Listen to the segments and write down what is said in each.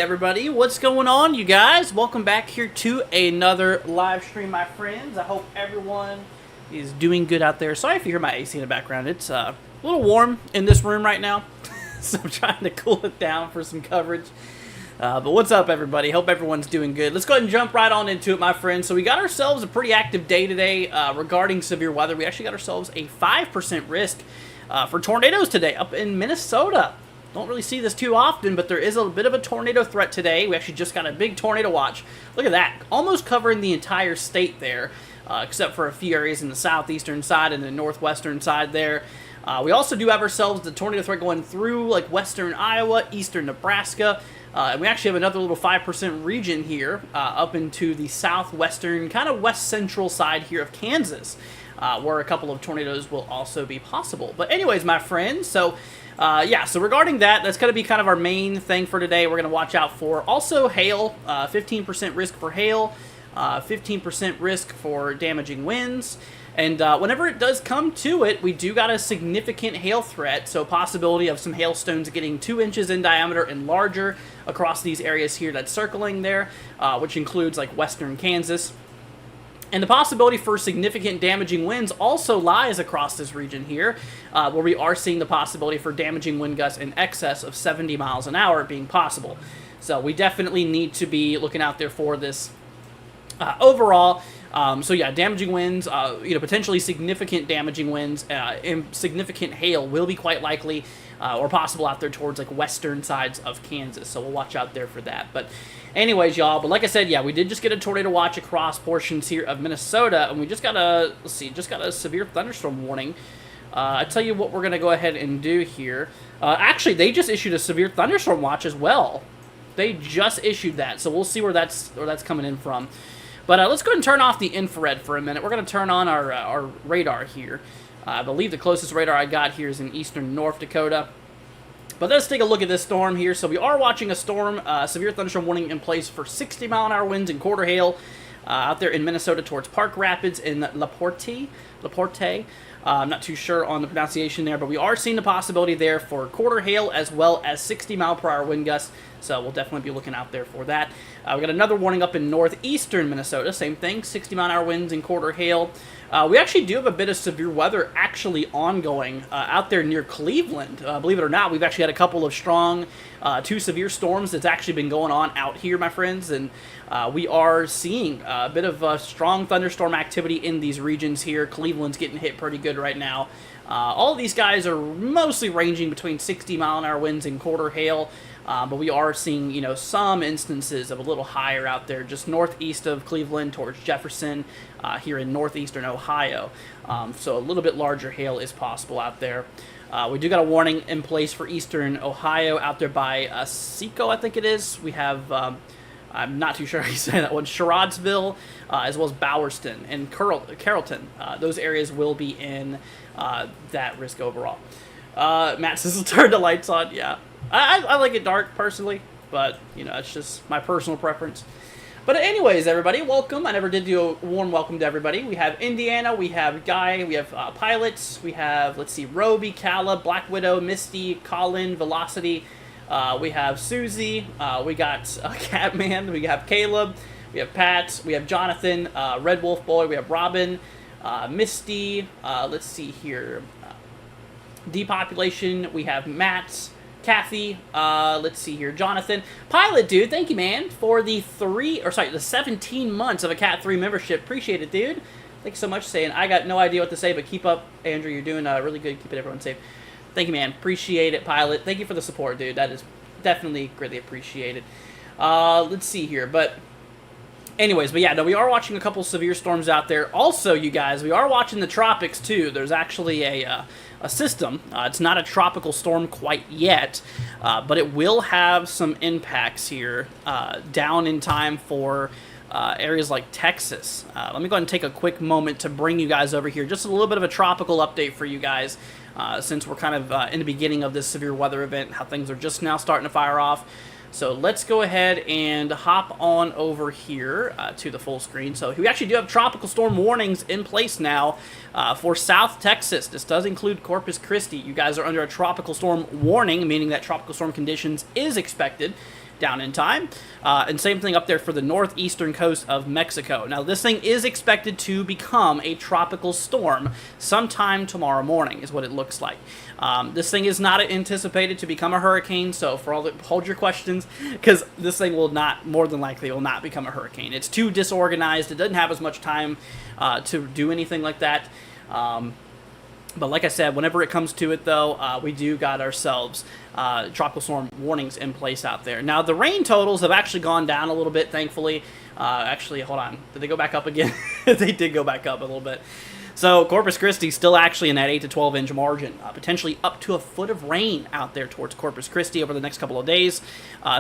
Everybody, what's going on, you guys? Welcome back here to another live stream, my friends. I hope everyone is doing good out there. Sorry if you hear my AC in the background. It's a little warm in this room right now, so I'm trying to cool it down for some coverage. But what's up, everybody? Hope everyone's doing good. Let's go ahead and jump right on into it, my friends. So we got ourselves a pretty active day today regarding severe weather. We actually got ourselves a 5% risk for tornadoes today up in Minnesota. Don't really see this too often, but there is a bit of a tornado threat today. We actually just got a big tornado watch. Look at that. Almost covering the entire state there, except for a few areas in the southeastern side and the northwestern side there. We also do have ourselves the tornado threat going through like western Iowa, eastern Nebraska. And we actually have another little 5% region here up into the southwestern, kind of west central side here of Kansas, where a couple of tornadoes will also be possible. But anyways, my friends, so regarding that, that's going to be kind of our main thing for today. We're going to watch out for also hail, 15% risk for hail, 15% risk for damaging winds. And whenever it does come to it, we do got a significant hail threat, so possibility of some hailstones getting 2 inches in diameter and larger across these areas here that's circling there, which includes like western Kansas. And the possibility for significant damaging winds also lies across this region here, where we are seeing the possibility for damaging wind gusts in excess of 70 miles an hour being possible. So we definitely need to be looking out there for this overall. Damaging winds, potentially significant damaging winds and significant hail will be quite likely or possible out there towards like western sides of Kansas. So we'll watch out there for that. But anyways, y'all, but like I said, yeah, we did just get a tornado watch across portions here of Minnesota, and we just got a, severe thunderstorm warning. I tell you what we're going to go ahead and do here. Actually, they just issued a severe thunderstorm watch as well. They just issued that, so we'll see where that's coming in from. But let's go ahead and turn off the infrared for a minute. We're going to turn on our radar here. I believe the closest radar I got here is in eastern North Dakota. But let's take a look at this storm here. So we are watching a storm, severe thunderstorm warning in place for 60-mile-an-hour winds and quarter hail out there in Minnesota towards Park Rapids in LaPorte. I'm not too sure on the pronunciation there, but we are seeing the possibility there for quarter hail as well as 60-mile-per-hour wind gusts. So we'll definitely be looking out there for that. We got another warning up in northeastern Minnesota. Same thing, 60-mile-an-hour winds and quarter hail. We actually do have a bit of severe weather actually ongoing out there near Cleveland. Believe it or not, we've actually had a couple of strong, 2 severe storms that's actually been going on out here, my friends. And we are seeing a bit of strong thunderstorm activity in these regions here. Cleveland's getting hit pretty good right now. All of these guys are mostly ranging between 60-mile-an-hour winds and quarter hail. But we are seeing, some instances of a little higher out there, just northeast of Cleveland towards Jefferson, here in northeastern Ohio. So a little bit larger hail is possible out there. We do got a warning in place for eastern Ohio out there by Seco, I think it is. We have, I'm not too sure how you say that one, Sherrodsville, as well as Bowerston and Carrollton. Those areas will be in that risk overall. Matt says, turn the lights on. Yeah, I like it dark personally, but, you know, it's just my personal preference. But anyways, everybody, welcome. I never did do a warm welcome to everybody. We have Indiana, we have Guy, we have Pilots, we have, let's see, Roby, Calla, Black Widow, Misty, Colin, Velocity, we have Susie, we got Catman, we have Caleb, we have Pat, we have Jonathan, Red Wolf Boy, we have Robin, Misty, let's see here, Depopulation, we have Matt, Kathy, let's see here, Jonathan. Pilot, dude, thank you, man, for the 17 months of a Cat 3 membership. Appreciate it, dude. Thank you so much, saying, I got no idea what to say, but keep up, Andrew. You're doing really good, keeping everyone safe. Thank you, man. Appreciate it, Pilot. Thank you for the support, dude. That is definitely greatly appreciated. Let's see here, but anyways, but yeah, no, we are watching a couple severe storms out there. Also, you guys, we are watching the tropics, too. There's actually a system. It's not a tropical storm quite yet, but it will have some impacts here down in time for areas like Texas. Let me go ahead and take a quick moment to bring you guys over here. Just a little bit of a tropical update for you guys, since we're kind of in the beginning of this severe weather event, how things are just now starting to fire off. So let's go ahead and hop on over here to the full screen. So we actually do have tropical storm warnings in place now for South Texas. This does include Corpus Christi. You guys are under a tropical storm warning, meaning that tropical storm conditions is expected down in time. And same thing up there for the northeastern coast of Mexico. Now, this thing is expected to become a tropical storm sometime tomorrow morning, is what it looks like. This thing is not anticipated to become a hurricane, so for all the, hold your questions, because this thing will not, more than likely, will not become a hurricane. It's too disorganized. It doesn't have as much time to do anything like that. But like I said, whenever it comes to it, though, we do got ourselves tropical storm warnings in place out there. Now, the rain totals have actually gone down a little bit, thankfully. Actually, hold on. Did they go back up again? They did go back up a little bit. So Corpus Christi still actually in that 8 to 12 inch margin, potentially up to a foot of rain out there towards Corpus Christi over the next couple of days.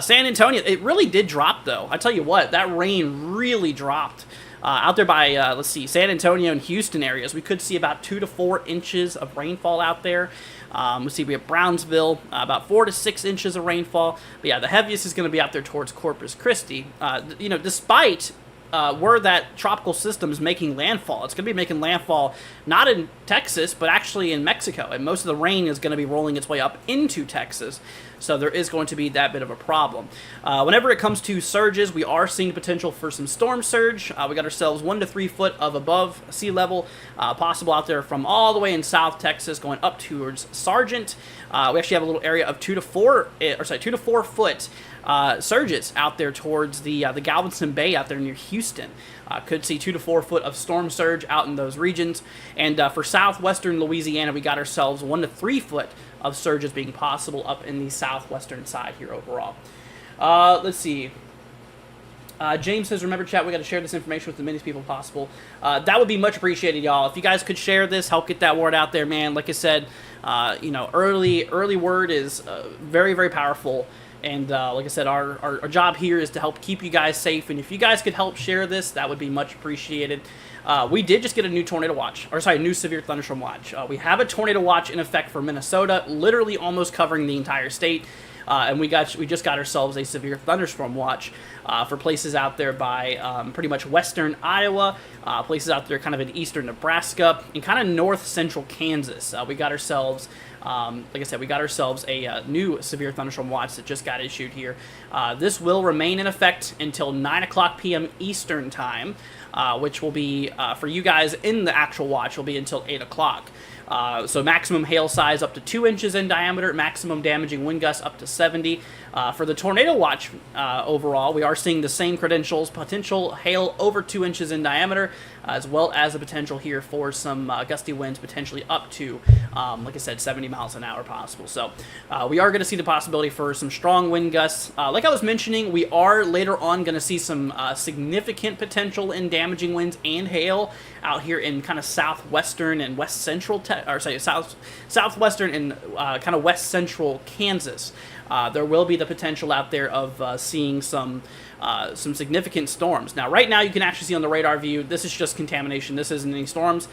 San Antonio, it really did drop, though. I tell you what, that rain really dropped. Out there by, let's see, San Antonio and Houston areas, we could see about 2 to 4 inches of rainfall out there. Let's see, we have Brownsville, about 4 to 6 inches of rainfall. But yeah, the heaviest is going to be out there towards Corpus Christi. You know, despite where that tropical system is making landfall, it's going to be making landfall not in Texas, but actually in Mexico. And most of the rain is going to be rolling its way up into Texas. So there is going to be that bit of a problem. Whenever it comes to surges, we are seeing potential for some storm surge. We got ourselves 1 to 3 foot of above sea level possible out there from all the way in South Texas going up towards Sargent. We actually have a little area of 2 to 4 foot surges out there towards the Galveston Bay out there near Houston. Could see 2 to 4 foot of storm surge out in those regions. And for southwestern Louisiana, we got ourselves 1 to 3 foot of surges being possible up in the southwestern side here overall. Let's see. James says, remember, chat, we got to share this information with as many people possible. That would be much appreciated, y'all. If you guys could share this, help get that word out there, man. Like I said, you know, early word is very, very powerful. And like I said, our job here is to help keep you guys safe. And if you guys could help share this, that would be much appreciated. We did just get a new tornado watch, or sorry, new severe thunderstorm watch. We have a tornado watch in effect for Minnesota, literally almost covering the entire state. And we just got ourselves a severe thunderstorm watch for places out there by pretty much western Iowa, places out there kind of in eastern Nebraska, and kind of north central Kansas. We got ourselves, like I said, we got ourselves a new severe thunderstorm watch that just got issued here. This will remain in effect until 9 o'clock p.m. Eastern time, which will be, for you guys in the actual watch, will be until 8 o'clock. So maximum hail size up to 2 inches in diameter, maximum damaging wind gusts up to 70. For the tornado watch overall, we are seeing the same credentials, potential hail over 2 inches in diameter, as well as the potential here for some gusty winds, potentially up to, like I said, 70 miles an hour possible. So we are going to see the possibility for some strong wind gusts. Like I was mentioning, we are later on going to see some significant potential in damaging winds and hail out here in kind of southwestern and west central southwestern and kind of west central Kansas. There will be the potential out there of seeing some significant storms. Now, right now, you can actually see on the radar view, this is just contamination. This isn't any storms.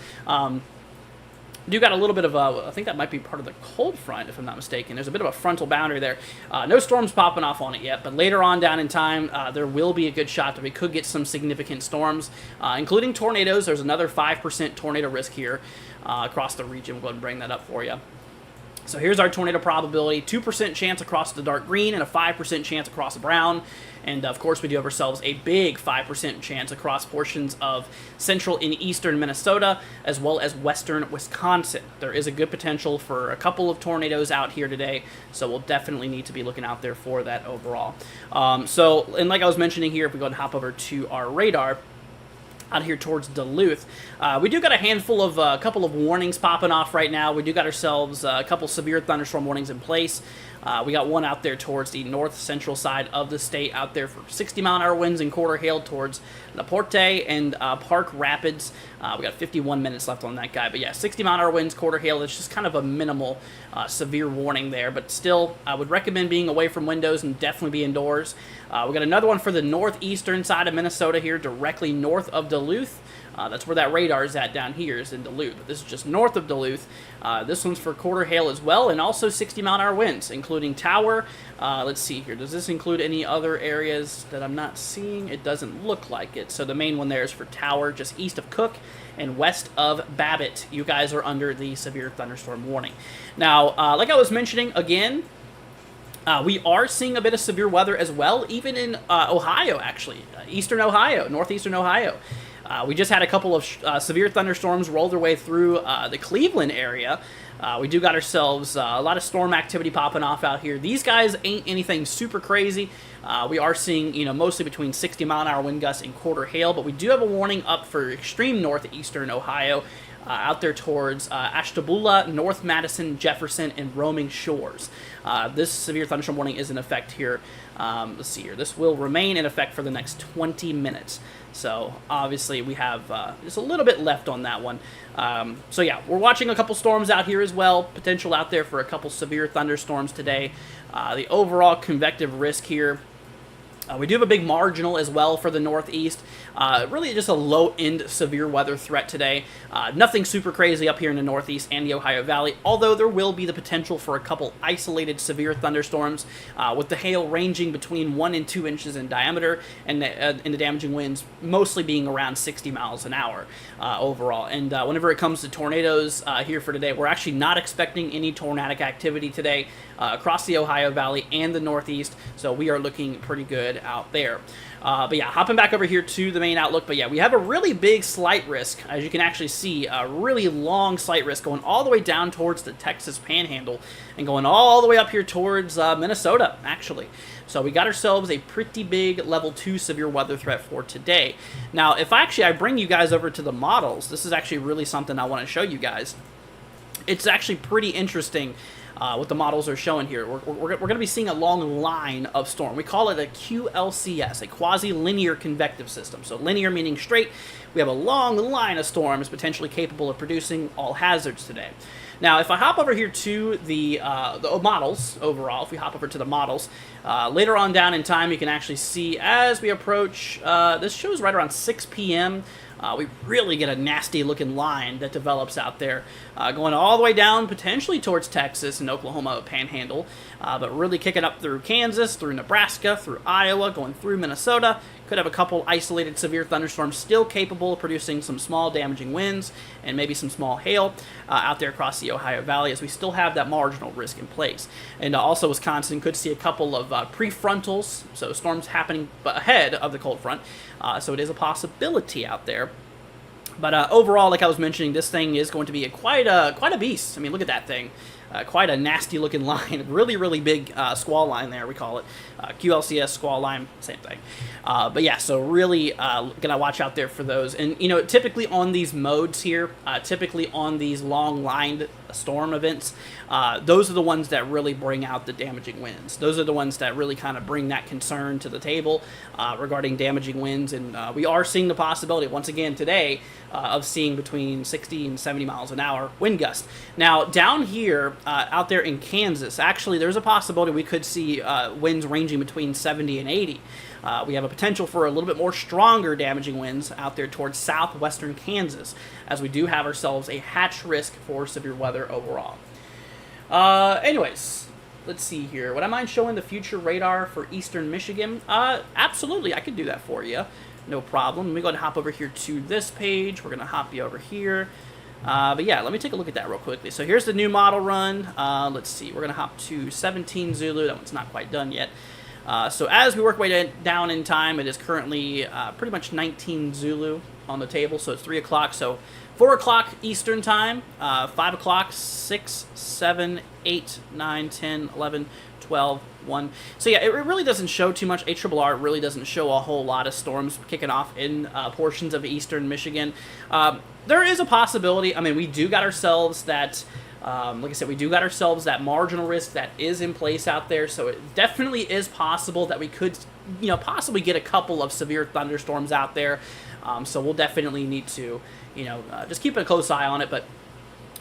Do got a little bit of I think that might be part of the cold front, if I'm not mistaken. There's a bit of a frontal boundary there. No storms popping off on it yet, but later on down in time, there will be a good shot that we could get some significant storms, including tornadoes. There's another 5% tornado risk here across the region. We'll go ahead and bring that up for you. So here's our tornado probability, 2% chance across the dark green and a 5% chance across the brown. And of course, we do have ourselves a big 5% chance across portions of central and eastern Minnesota, as well as western Wisconsin. There is a good potential for a couple of tornadoes out here today, so we'll definitely need to be looking out there for that overall. And like I was mentioning here, if we go and hop over to our radar, out here towards Duluth, we do got a handful of a couple of warnings popping off right now. We do got ourselves a couple severe thunderstorm warnings in place. We got one out there towards the north central side of the state out there for 60-mile-an-hour winds and quarter hail towards Laporte and Park Rapids. We got 51 minutes left on that guy. But yeah, 60-mile-an-hour winds, quarter hail. It's just kind of a minimal severe warning there. But still, I would recommend being away from windows and definitely be indoors. We got another one for the northeastern side of Minnesota here, directly north of Duluth. That's where that radar is at down here, is in Duluth. But this is just north of Duluth. This one's for quarter hail as well, and also 60-mile-an-hour winds, including Tower. Let's see here. Does this include any other areas that I'm not seeing? It doesn't look like it. So the main one there is for Tower, just east of Cook and west of Babbitt. You guys are under the severe thunderstorm warning. Now, like I was mentioning, again, we are seeing a bit of severe weather as well, even in Ohio, actually. Eastern Ohio, northeastern Ohio. We just had a couple of severe thunderstorms roll their way through the Cleveland area. We do got ourselves a lot of storm activity popping off out here. These guys ain't anything super crazy. We are seeing, mostly between 60-mile-an-hour wind gusts and quarter hail, but we do have a warning up for extreme northeastern Ohio, out there towards Ashtabula, North Madison, Jefferson, and Roaming Shores. This severe thunderstorm warning is in effect here. Let's see here. This will remain in effect for the next 20 minutes. So, obviously, we have just a little bit left on that one. So, yeah, we're watching a couple storms out here as well. Potential out there for a couple severe thunderstorms today. The overall convective risk here, we do have a big marginal as well for the northeast. Really just a low-end severe weather threat today. Nothing super crazy up here in the northeast and the Ohio Valley, although there will be the potential for a couple isolated severe thunderstorms, with the hail ranging between 1 and 2 inches in diameter, and the damaging winds mostly being around 60 miles an hour overall. And whenever it comes to tornadoes here for today, we're actually not expecting any tornadic activity today across the Ohio Valley and the northeast, so we are looking pretty good out there. But yeah, hopping back over here to the main outlook. But yeah, we have a really big slight risk, as you can actually see, a really long slight risk going all the way down towards the Texas Panhandle and going all the way up here towards Minnesota, actually. So we got ourselves a pretty big level 2 severe weather threat for today. Now, if I bring you guys over to the models, this is actually really something I want to show you guys. It's actually pretty interesting what the models are showing here. We're going to be seeing a long line of storm. We call it a QLCS, a quasi-linear convective system. So linear meaning straight. We have a long line of storms potentially capable of producing all hazards today. Now, if I hop over here to the models overall, if we hop over to the models, later on down in time, you can actually see as we approach, this shows right around 6 p.m., we really get a nasty-looking line that develops out there, going all the way down potentially towards Texas and Oklahoma Panhandle, but really kicking up through Kansas, through Nebraska, through Iowa, going through Minnesota. Could have a couple isolated severe thunderstorms still capable of producing some small damaging winds and maybe some small hail out there across the Ohio Valley, as we still have that marginal risk in place. And also Wisconsin could see a couple of prefrontals, so storms happening ahead of the cold front, so it is a possibility out there. But overall, like I was mentioning, this thing is going to be quite a beast. I mean, look at that thing. quite a nasty looking line. Really, really big squall line there, we call it. QLCS, squall line, same thing. But yeah, so really gonna watch out there for those. And you know, typically on these modes here, typically on these long lined storm events, those are the ones that really bring out the damaging winds. Those are the ones that really kind of bring that concern to the table regarding damaging winds. And we are seeing the possibility, once again today, of seeing between 60 and 70 miles an hour wind gusts. Now, down here, out there in Kansas, actually, there's a possibility we could see winds ranging between 70 and 80. We have a potential for a little bit more stronger damaging winds out there towards southwestern Kansas, as we do have ourselves a hatch risk for severe weather overall. Anyways, let's see here. Would I mind showing the future radar for eastern Michigan? Absolutely, I could do that for you. No problem. Let me go ahead and hop over here to this page. We're going to hop you over here. But yeah, let me take a look at that real quickly. So here's the new model run. Let's see. We're going to hop to 17 Zulu. That one's not quite done yet. So as we work way down in time, it is currently pretty much 19 Zulu on the table. So it's 3 o'clock. So 4 o'clock Eastern time, 5 o'clock, 6, 7, 8, 9, 10, 11, 12, 1. So yeah, it really doesn't show too much. ARRR really doesn't show a whole lot of storms kicking off in portions of eastern Michigan. There is a possibility. I mean, we do got ourselves that, like I said, we do got ourselves that marginal risk that is in place out there. So it definitely is possible that we could, you know, possibly get a couple of severe thunderstorms out there. So we'll definitely need to, you know, just keep a close eye on it. But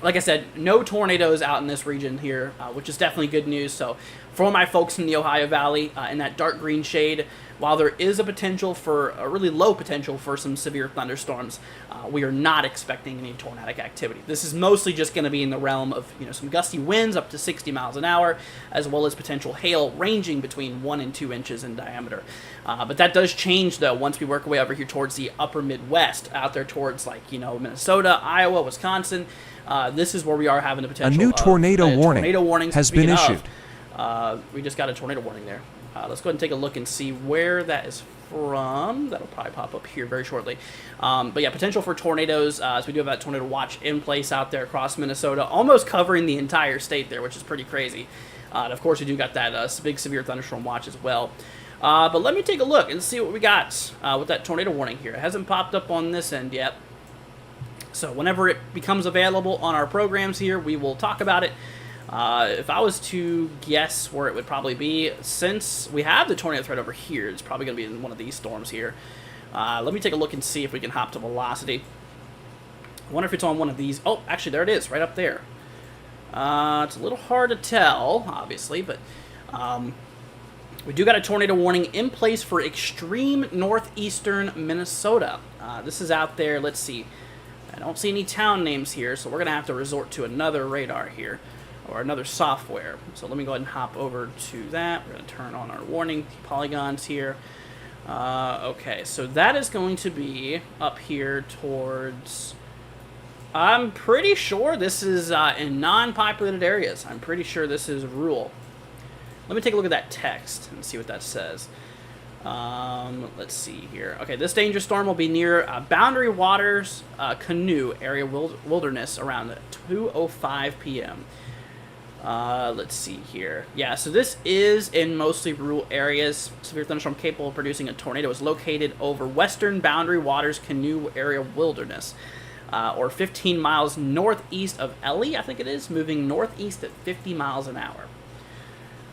like I said, no tornadoes out in this region here, which is definitely good news. So for my folks in the Ohio Valley, in that dark green shade, while there is a potential for, a really low potential for some severe thunderstorms, we are not expecting any tornadic activity. This is mostly just going to be in the realm of, you know, some gusty winds up to 60 miles an hour, as well as potential hail ranging between 1 and 2 inches in diameter. But that does change, though, once we work our way over here towards the upper Midwest, out there towards, like, you know, Minnesota, Iowa, Wisconsin. This is where we are having the potential. A new tornado warning has been issued. We just got a tornado warning there. Let's go ahead and take a look and see where that is from. That'll probably pop up here very shortly. But yeah, potential for tornadoes, as we do have that tornado watch in place out there across Minnesota, almost covering the entire state there, which is pretty crazy. And of course, we do got that big severe thunderstorm watch as well. But let me take a look and see what we got with that tornado warning here. It hasn't popped up on this end yet. So whenever it becomes available on our programs here, we will talk about it. If I was to guess where it would probably be, since we have the tornado threat over here, it's probably going to be in one of these storms here. Let me take a look and see if we can hop to velocity. I wonder if it's on one of these. Oh, actually, there it is, right up there. It's a little hard to tell, obviously, but we do got a tornado warning in place for extreme northeastern Minnesota. This is out there, let's see. I don't see any town names here, so we're going to have to resort to another radar here, or another software. So let me go ahead and hop over to that. We're going to turn on our warning polygons here. Okay, so that is going to be up here towards... I'm pretty sure this is in non-populated areas. I'm pretty sure this is rural. Let me take a look at that text and see what that says. Let's see here. Okay, this dangerous storm will be near Boundary Waters Canoe area wilderness around 2:05 p.m. Let's see here. Yeah, so this is in mostly rural areas. Severe thunderstorm capable of producing a tornado is located over western Boundary Waters Canoe area wilderness, or 15 miles northeast of Ellie, I think it is, moving northeast at 50 miles an hour.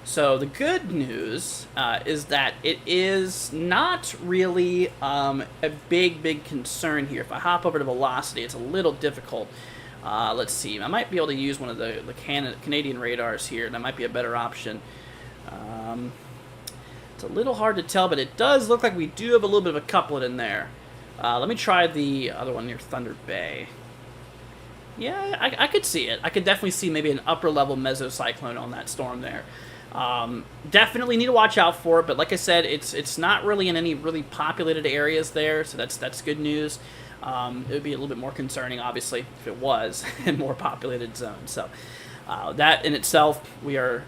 So the good news is that it is not really a big concern here. If I hop over to velocity, it's a little difficult. Let's see. I might be able to use one of the Canadian radars here. That might be a better option. It's a little hard to tell, but it does look like we do have a little bit of a couplet in there. Let me try the other one near Thunder Bay. Yeah, I could see it. I could definitely see maybe an upper-level mesocyclone on that storm there. Definitely need to watch out for it, but like I said, it's not really in any really populated areas there, so that's good news. It would be a little bit more concerning, obviously, if it was in more populated zones. So that in itself, we are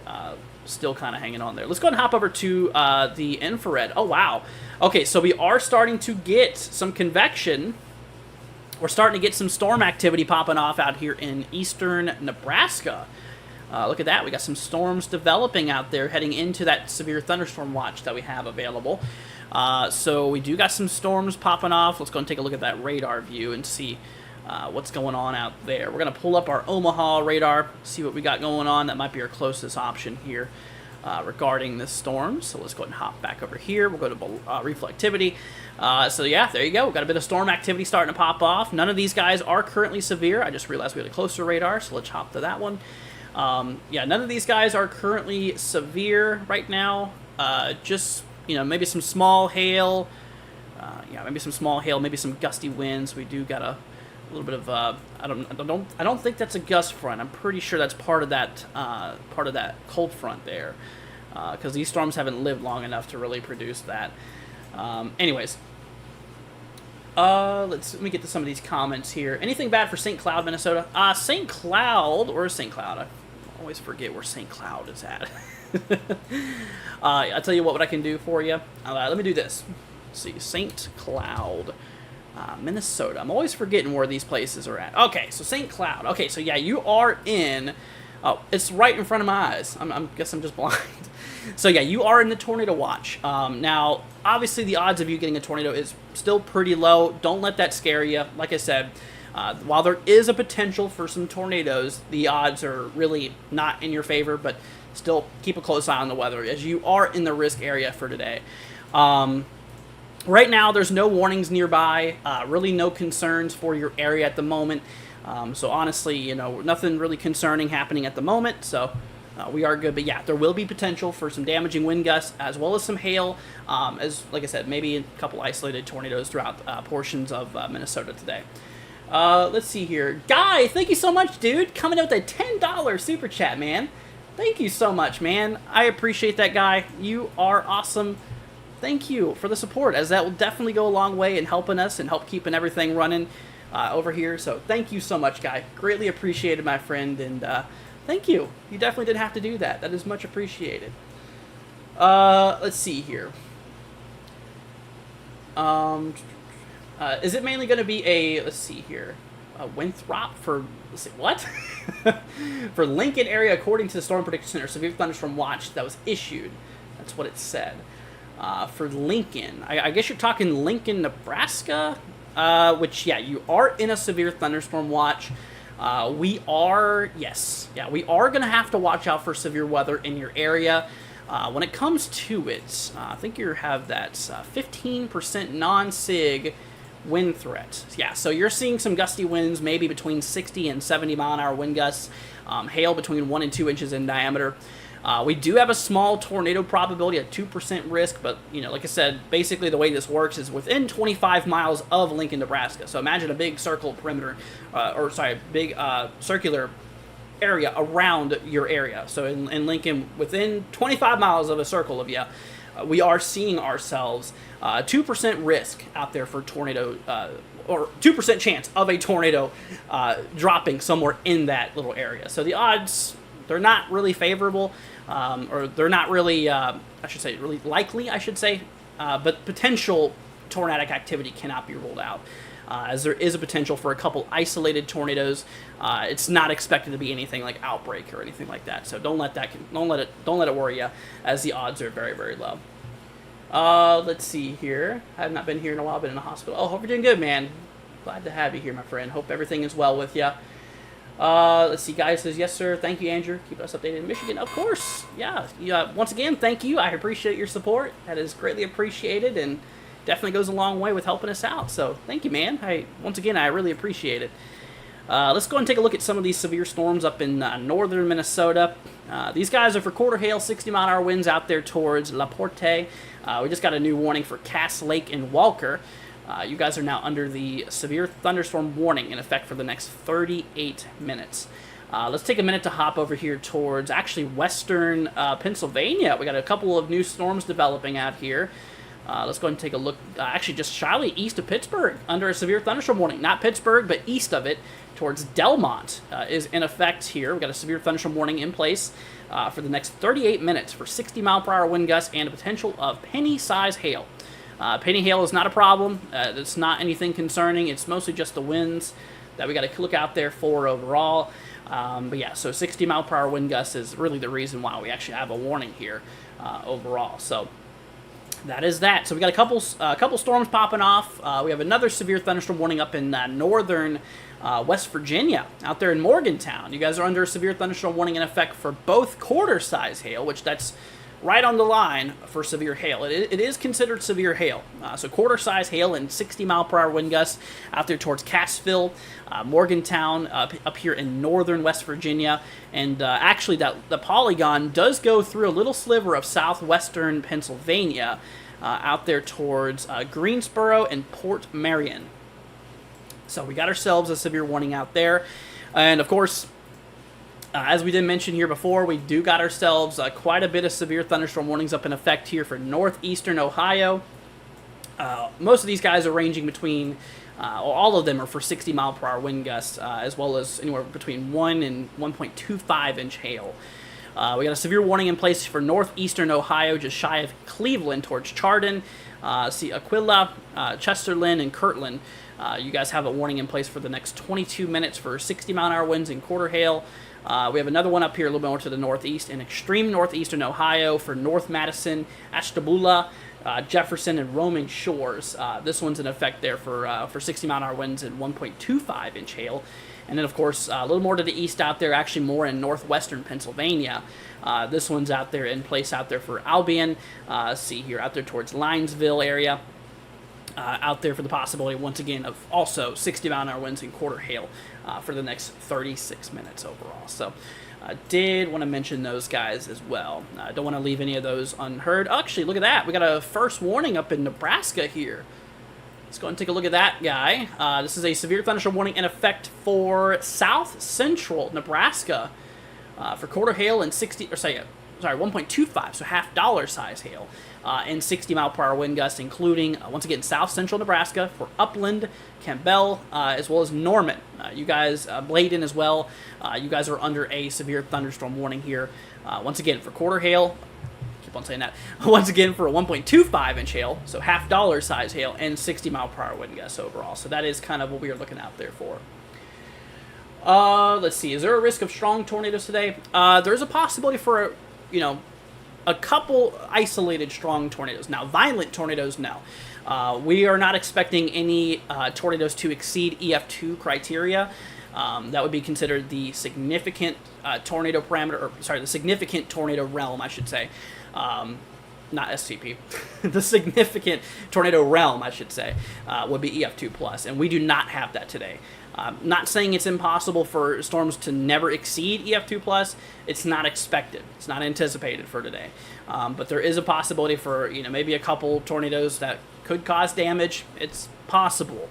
still kind of hanging on there. Let's go ahead and hop over to the infrared. Oh, wow. Okay, so we are starting to get some convection. We're starting to get some storm activity popping off out here in eastern Nebraska. Look at that. We got some storms developing out there heading into that severe thunderstorm watch that we have available. So we do got some storms popping off. Let's go and take a look at that radar view and see what's going on out there. We're going to pull up our Omaha radar, see what we got going on. That might be our closest option here regarding this storm. So let's go ahead and hop back over here. We'll go to reflectivity. So yeah, there you go. We've got a bit of storm activity starting to pop off. None of these guys are currently severe. I just realized we had a closer radar, so let's hop to that one. Yeah, none of these guys are currently severe right now. Just, you know, maybe some small hail. Yeah, maybe some small hail, maybe some gusty winds. We do got a little bit of I don't think that's a gust front. I'm pretty sure that's part of that cold front there, because these storms haven't lived long enough to really produce that. Anyways, let me get to some of these comments here. Anything bad for St. Cloud, Minnesota? St. Cloud, or St. Cloud? I always forget where St. Cloud is at. I'll tell you what I can do for you. Let me do this. Let's see, St. Cloud, Minnesota. I'm always forgetting where these places are at. Okay, so St. Cloud. Okay, so yeah, you are in. Oh, it's right in front of my eyes. I guess I'm just blind. So yeah, you are in the tornado watch. Now, obviously, the odds of you getting a tornado is still pretty low. Don't let that scare you. Like I said, while there is a potential for some tornadoes, the odds are really not in your favor, but still keep a close eye on the weather as you are in the risk area for today. Right now, there's no warnings nearby, really no concerns for your area at the moment. So honestly, you know, nothing really concerning happening at the moment, so we are good. But yeah, there will be potential for some damaging wind gusts as well as some hail, as like I said, maybe a couple isolated tornadoes throughout portions of Minnesota today. Let's see here. Guy, thank you so much, dude. Coming out with a $10 super chat, man. Thank you so much, man. I appreciate that, Guy. You are awesome. Thank you for the support, as that will definitely go a long way in helping us and help keeping everything running over here. So thank you so much, Guy. Greatly appreciated, my friend, and thank you. You definitely didn't have to do that. That is much appreciated. Let's see here. Is it mainly going to be a, let's see here, a Winthrop for, let's see, what? For Lincoln area, according to the Storm Prediction Center, severe thunderstorm watch that was issued. That's what it said. For Lincoln, I guess you're talking Lincoln, Nebraska, which, yeah, you are in a severe thunderstorm watch. We are going to have to watch out for severe weather in your area. When it comes to it, I think you have that 15% non-SIG wind threat. Yeah, so you're seeing some gusty winds, maybe between 60 and 70 mile an hour wind gusts, hail between 1 and 2 inches in diameter. We do have a small tornado probability at 2% risk, but, you know, like I said, basically the way this works is within 25 miles of Lincoln, Nebraska. So imagine a big circle perimeter, big circular area around your area. So in Lincoln, within 25 miles of a circle of you, we are seeing ourselves 2% risk out there for tornado, or 2% chance of a tornado dropping somewhere in that little area. So the odds, they're not really favorable, or they're not really, really likely, but potential tornadic activity cannot be ruled out, as there is a potential for a couple isolated tornadoes. It's not expected to be anything like outbreak or anything like that. So don't let it worry you, as the odds are very, very low. Let's see here. I have not been here in a while. Been in the hospital. Oh, hope you're doing good, man. Glad to have you here, my friend. Hope everything is well with you. Let's see, guy says, yes, sir. Thank you, Andrew. Keep us updated in Michigan. Of course. Yeah. Once again, thank you. I appreciate your support. That is greatly appreciated and definitely goes a long way with helping us out. So thank you, man. Once again, I really appreciate it. Let's go and take a look at some of these severe storms up in northern Minnesota. These guys are for quarter hail, 60 mile an hour winds out there towards La Porte. We just got a new warning for Cass Lake and Walker. You guys are now under the severe thunderstorm warning in effect for the next 38 minutes. Let's take a minute to hop over here towards actually western Pennsylvania. We got a couple of new storms developing out here. Let's go ahead and take a look. Actually, just shyly east of Pittsburgh, under a severe thunderstorm warning. Not Pittsburgh, but east of it, towards Delmont, is in effect here. We've got a severe thunderstorm warning in place for the next 38 minutes for 60 mile per hour wind gusts and a potential of penny-size hail. Penny hail is not a problem. It's not anything concerning. It's mostly just the winds that we got to look out there for overall. But yeah, so 60-mile-per-hour wind gusts is really the reason why we actually have a warning here overall. So that is that. So we got a couple storms popping off. We have another severe thunderstorm warning up in northern West Virginia, out there in Morgantown. You guys are under a severe thunderstorm warning in effect for both quarter-size hail, which that's right on the line for severe hail. It is considered severe hail. So quarter-size hail and 60-mile-per-hour wind gusts out there towards Cassville, Morgantown, up here in northern West Virginia. And actually, the polygon does go through a little sliver of southwestern Pennsylvania out there towards Greensboro and Port Marion. So we got ourselves a severe warning out there. And, of course, as we did mention here before, we do got ourselves quite a bit of severe thunderstorm warnings up in effect here for northeastern Ohio. Most of these guys are ranging between, all of them are for 60-mile-per-hour wind gusts, as well as anywhere between 1 and 1.25 inch hail. We got a severe warning in place for northeastern Ohio, just shy of Cleveland towards Chardon. See Aquila, Chesterland, and Kirtland. You guys have a warning in place for the next 22 minutes for 60-mile-an-hour winds and quarter hail. We have another one up here a little bit more to the northeast in extreme northeastern Ohio for North Madison, Ashtabula, Jefferson, and Roman Shores. This one's in effect there for 60-mile-an-hour winds and 1.25 inch hail. And then, of course, a little more to the east out there, actually more in northwestern Pennsylvania. This one's out there in place out there for Albion. See here, out there towards Linesville area. Out there for the possibility, once again, of also 60-mile-an-hour winds and quarter hail for the next 36 minutes overall. So I did want to mention those guys as well. I don't want to leave any of those unheard. Actually, look at that. We got a first warning up in Nebraska here. Let's go and take a look at that guy. This is a severe thunderstorm warning in effect for south central Nebraska for quarter hail and 1.25, so $half size hail, and 60-mile-per-hour wind gusts, including, once again, south central Nebraska for Upland, Campbell, as well as Norman. You guys, Bladen as well, you guys are under a severe thunderstorm warning here. Once again, for quarter hail, keep on saying that, once again for a 1.25 inch hail, so $half size hail, and 60-mile-per-hour wind gusts overall. So that is kind of what we are looking out there for. Let's see, is there a risk of strong tornadoes today? There's a possibility for a couple isolated strong tornadoes. Now, violent tornadoes, no. We are not expecting any tornadoes to exceed EF2 criteria. That would be considered the significant tornado parameter, the significant tornado realm, I should say. Not SCP. The significant tornado realm, I should say, would be EF2+, and we do not have that today. Not saying it's impossible for storms to never exceed EF2+. It's not expected. It's not anticipated for today. But there is a possibility for maybe a couple tornadoes that could cause damage. It's possible.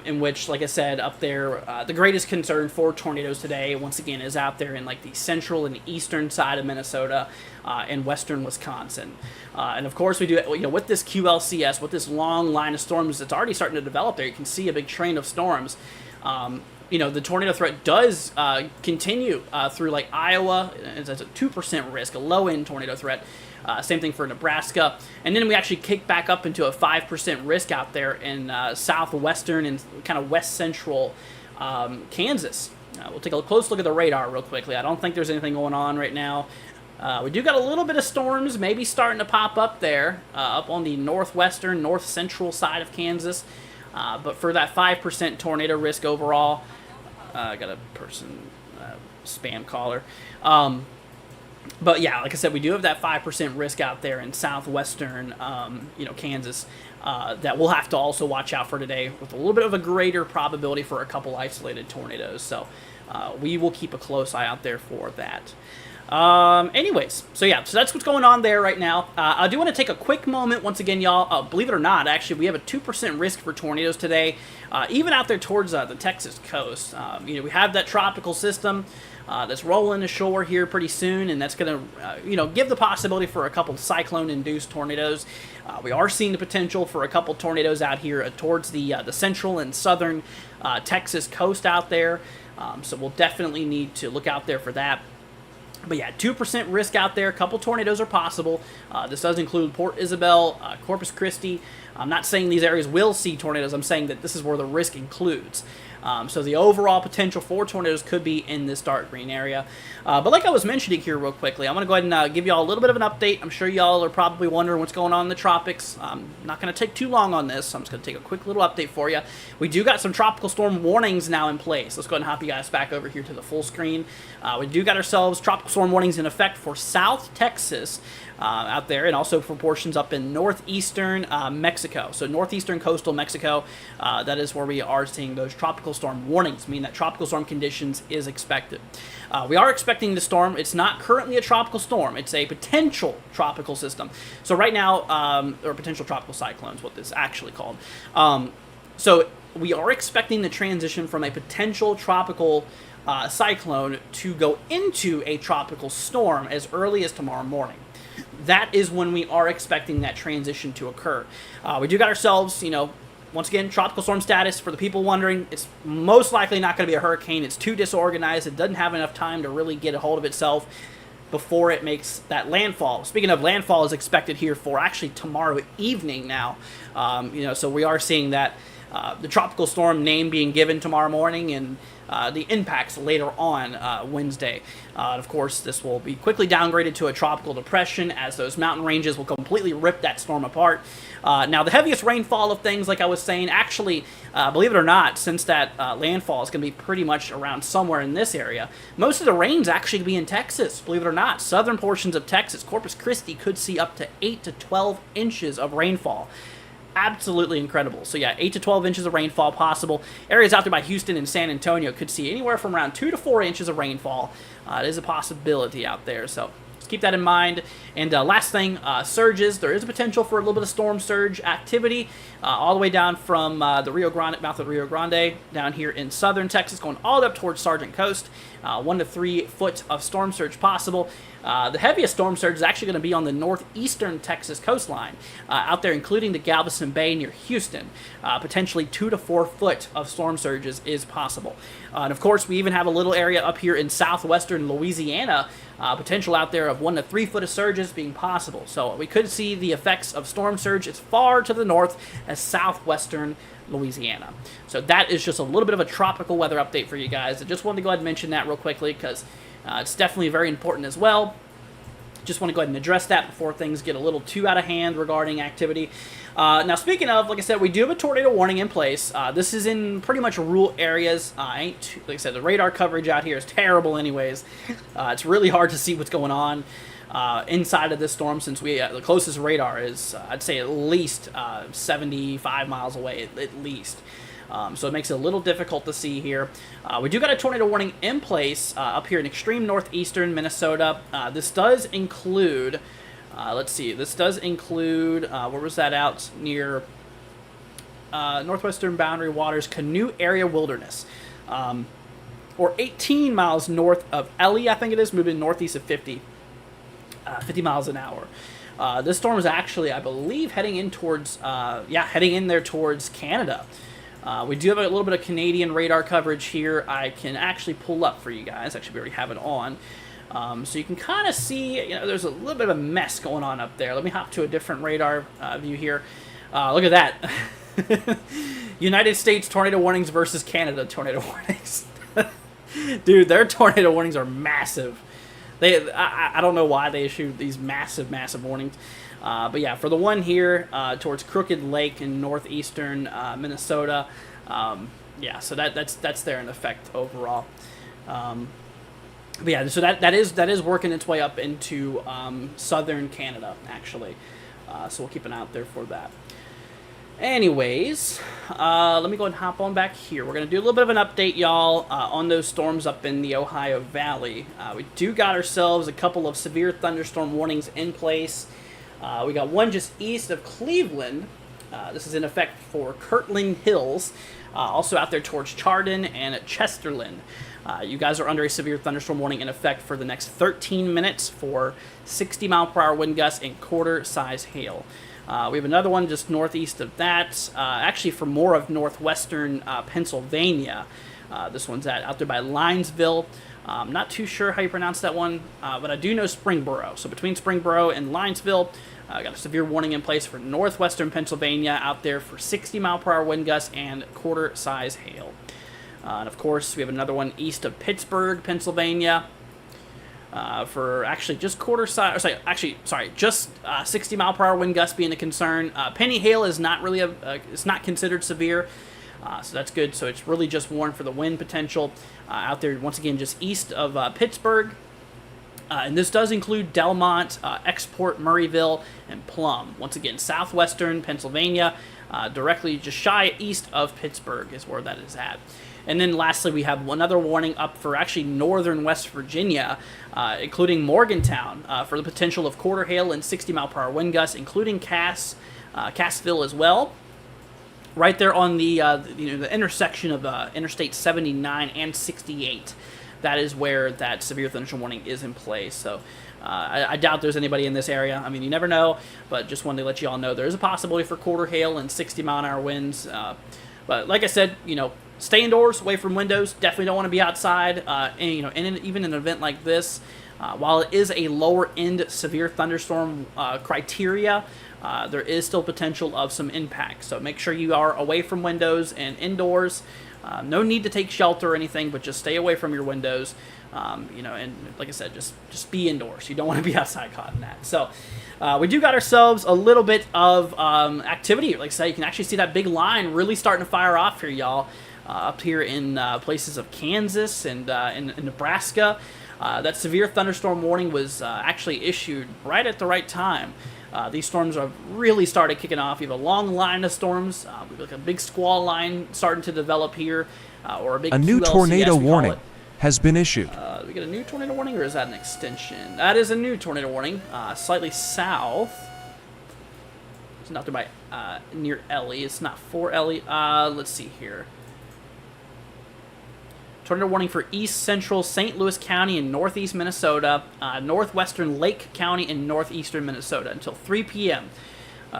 In which, like I said, up there, the greatest concern for tornadoes today, once again, is out there in like the central and eastern side of Minnesota and western Wisconsin. And of course, we do, with this QLCS, with this long line of storms that's already starting to develop there, you can see a big train of storms. The tornado threat does continue through like Iowa. It's a 2% risk, a low-end tornado threat. Same thing for Nebraska. And then we actually kick back up into a 5% risk out there in southwestern and kind of west central Kansas. We'll take a close look at the radar real quickly. I don't think there's anything going on right now. We do got a little bit of storms maybe starting to pop up there, up on the northwestern, north central side of Kansas. But for that 5% tornado risk overall, I got a person, spam caller. But yeah, like I said, we do have that 5% risk out there in southwestern, Kansas, that we'll have to also watch out for today, with a little bit of a greater probability for a couple isolated tornadoes. So we will keep a close eye out there for that. Anyways, so that's what's going on there right now. I do want to take a quick moment, once again, y'all, believe it or not, actually, we have a 2% risk for tornadoes today, even out there towards the Texas coast. We have that tropical system that's rolling ashore here pretty soon, and that's going to, give the possibility for a couple cyclone-induced tornadoes. We are seeing the potential for a couple tornadoes out here towards the central and southern Texas coast out there, so we'll definitely need to look out there for that. But yeah, 2% risk out there. A couple tornadoes are possible. This does include Port Isabel, Corpus Christi. I'm not saying these areas will see tornadoes. I'm saying that this is where the risk includes. So the overall potential for tornadoes could be in this dark green area. But like I was mentioning here real quickly, I'm going to go ahead and give y'all a little bit of an update. I'm sure y'all are probably wondering what's going on in the tropics. I'm not going to take too long on this, so I'm just going to take a quick little update for you. We do got some tropical storm warnings now in place. Let's go ahead and hop you guys back over here to the full screen. We do got ourselves tropical storm warnings in effect for South Texas out there, and also for portions up in northeastern Mexico. So northeastern coastal Mexico, that is where we are seeing those tropical storm warnings, meaning that tropical storm conditions is expected. We are expecting the storm. It's not currently a tropical storm. It's a potential tropical system. So right now, or potential tropical cyclone is what this is actually called. So we are expecting the transition from a potential tropical cyclone to go into a tropical storm as early as tomorrow morning. That is when we are expecting that transition to occur. We do got ourselves, once again, tropical storm status. For the people wondering, it's most likely not going to be a hurricane. It's too disorganized. It doesn't have enough time to really get a hold of itself before it makes that landfall. Speaking of, landfall is expected here for actually tomorrow evening now. So we are seeing that the tropical storm name being given tomorrow morning, and the impacts later on Wednesday. Of course, this will be quickly downgraded to a tropical depression as those mountain ranges will completely rip that storm apart. Now, the heaviest rainfall of things, like I was saying, actually, believe it or not, since that landfall is going to be pretty much around somewhere in this area, most of the rain's actually going to be in Texas, believe it or not. Southern portions of Texas, Corpus Christi, could see up to 8 to 12 inches of rainfall. Absolutely incredible. So yeah, 8 to 12 inches of rainfall possible. Areas out there by Houston and San Antonio could see anywhere from around 2 to 4 inches of rainfall. It is a possibility out there, so just keep that in mind. And last thing, surges. There is a potential for a little bit of storm surge activity all the way down from the Rio Grande, mouth of the Rio Grande, down here in southern Texas, going all the way up towards Sargent Coast. 1 to 3 foot of storm surge possible. The heaviest storm surge is actually going to be on the northeastern Texas coastline, out there including the Galveston Bay near Houston. Potentially 2 to 4 foot of storm surges is possible. And of course, we even have a little area up here in southwestern Louisiana, potential out there of 1 to 3 foot of surges being possible. So we could see the effects of storm surge as far to the north as southwestern Louisiana. So that is just a little bit of a tropical weather update for you guys. I just wanted to go ahead and mention that real quickly because it's definitely very important as well. Just want to go ahead and address that before things get a little too out of hand regarding activity. Now, speaking of, like I said, we do have a tornado warning in place. This is in pretty much rural areas. Like I said, the radar coverage out here is terrible anyways. It's really hard to see what's going on inside of this storm, since the closest radar is, I'd say, at least 75 miles away, at least. So it makes it a little difficult to see here. We do got a tornado warning in place up here in extreme northeastern Minnesota. This does include, this does include, where was that, out near northwestern boundary waters, Canoe Area Wilderness, or 18 miles north of Ellie, I think it is, moving northeast of 50 miles an hour. This storm is actually, I believe, heading in towards, heading in there towards Canada. We do have a little bit of Canadian radar coverage here. I can actually pull up for you guys. Actually, we already have it on. So you can kind of see, there's a little bit of a mess going on up there. Let me hop to a different radar view here. Look at that. United States tornado warnings versus Canada tornado warnings. Dude, their tornado warnings are massive. I don't know why they issue these massive warnings. But yeah, for the one here towards Crooked Lake in northeastern Minnesota, so that's there in effect overall. But yeah, so that is working its way up into southern Canada actually. So we'll keep an eye out there for that. Anyways, let me go ahead and hop on back here. We're going to do a little bit of an update, y'all, on those storms up in the Ohio Valley. We do got ourselves a couple of severe thunderstorm warnings in place. We got one just east of Cleveland. This is in effect for Kirtland Hills. Also out there towards Chardon and Chesterland. You guys are under a severe thunderstorm warning in effect for the next 13 minutes for 60-mile-per-hour wind gusts and quarter-size hail. We have another one just northeast of that, actually for more of northwestern Pennsylvania. This one's out there by Linesville. I'm not too sure how you pronounce that one, but I do know Springboro. So between Springboro and Linesville, got a severe warning in place for northwestern Pennsylvania out there for 60-mile-per-hour wind gusts and quarter-size hail. And of course, we have another one east of Pittsburgh, Pennsylvania, for actually just just 60-mile-per-hour wind gusts being a concern. Penny hail is not really it's not considered severe, so that's good. So it's really just warned for the wind potential out there. Once again, just east of Pittsburgh. And this does include Delmont, Export, Murrayville, and Plum. Once again, southwestern Pennsylvania, directly just shy east of Pittsburgh is where that is at. And then lastly, we have another warning up for actually northern West Virginia, including Morgantown, for the potential of quarter hail and 60-mile-per-hour wind gusts, including Cassville as well. Right there on the the intersection of Interstate 79 and 68. That is where that severe thunderstorm warning is in place. So I doubt there's anybody in this area. I mean, you never know, but just wanted to let you all know there is a possibility for quarter hail and 60-mile-an-hour winds. But like I said, stay indoors, away from windows. Definitely don't want to be outside. And even in an event like this, while it is a lower-end severe thunderstorm criteria, there is still potential of some impact. So make sure you are away from windows and indoors. No need to take shelter or anything, but just stay away from your windows. And like I said, just be indoors. You don't want to be outside caught in that. So we do got ourselves a little bit of activity. Like I said, you can actually see that big line really starting to fire off here, y'all. Up here in places of Kansas and in Nebraska. That severe thunderstorm warning was actually issued right at the right time. These storms have really started kicking off. You have a long line of storms. We have like a big squall line starting to develop here, or a big new QLC, tornado warning has been issued. We get a new tornado warning, or is that an extension? That is a new tornado warning, slightly south. It's not there by near Ellie. It's not for Ellie. Let's see here. Tornado warning for east central St. Louis County in northeast Minnesota, northwestern Lake County in northeastern Minnesota until 3 p.m.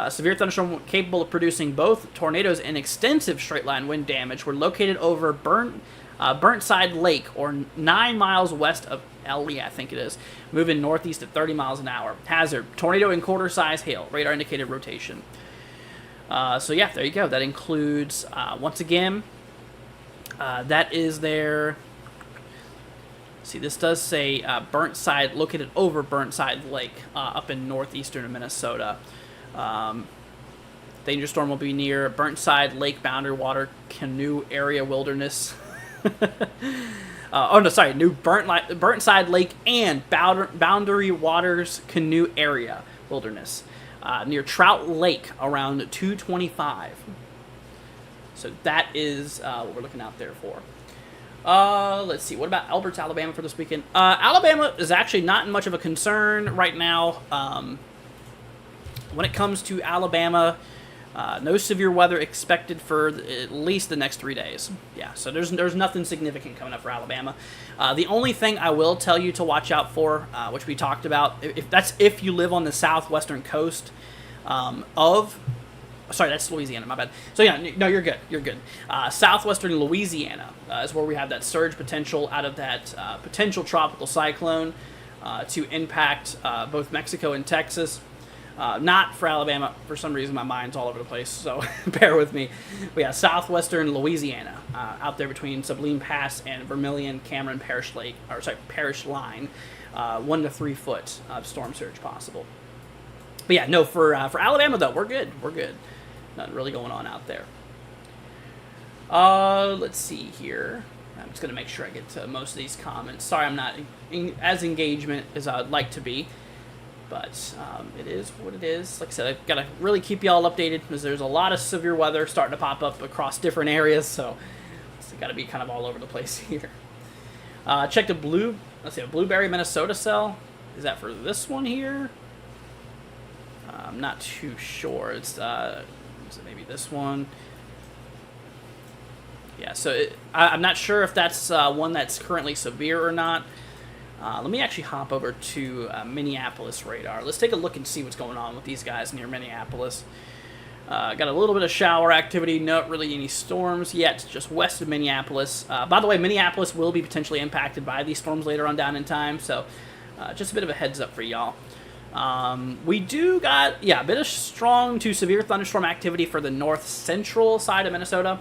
Severe thunderstorm capable of producing both tornadoes and extensive straight-line wind damage were located over Burnside Lake, or 9 miles west of Ellie, I think it is, moving northeast at 30 miles an hour. Hazard, tornado and quarter-size hail, radar indicated rotation. So yeah, there you go. That includes, once again, that is their, see, this does say Burnside, located over Burnside Lake, up in northeastern Minnesota. Danger storm will be near Burnside Lake boundary water canoe area wilderness. New Burnside Lake and boundary waters canoe area wilderness, near Trout Lake around 225. So that is what we're looking out there for. Let's see. What about Alberts, Alabama for this weekend? Alabama is actually not much of a concern right now. When it comes to Alabama, no severe weather expected for at least the next 3 days. Yeah, so there's nothing significant coming up for Alabama. The only thing I will tell you to watch out for, which we talked about, if you live on the southwestern coast Sorry, that's Louisiana, my bad. So yeah, no, you're good. You're good. Southwestern Louisiana is where we have that surge potential out of that potential tropical cyclone to impact both Mexico and Texas. Not for Alabama. For some reason, my mind's all over the place, so bear with me. We have southwestern Louisiana out there between Sabine Pass and Vermilion Cameron Parish Line. 1 to 3 foot of storm surge possible. But yeah, no, for Alabama though, we're good. We're good. Nothing really going on out there. Let's see here. I'm just gonna make sure I get to most of these comments. Sorry, I'm not as engagement as I'd like to be, but it is what it is. Like I said, I've got to really keep y'all updated because there's a lot of severe weather starting to pop up across different areas, so it's got to be kind of all over the place here. Check the Blueberry, Minnesota cell. Is that for this one here? I'm not too sure. It's maybe this one. Yeah, so I'm not sure if that's one that's currently severe or not. Let me actually hop over to Minneapolis radar. Let's take a look and see what's going on with these guys near Minneapolis. Got a little bit of shower activity, not really any storms yet, just west of Minneapolis. By the way, Minneapolis will be potentially impacted by these storms later on down in time, so just a bit of a heads up for y'all. We do got, a bit of strong to severe thunderstorm activity for the north central side of Minnesota.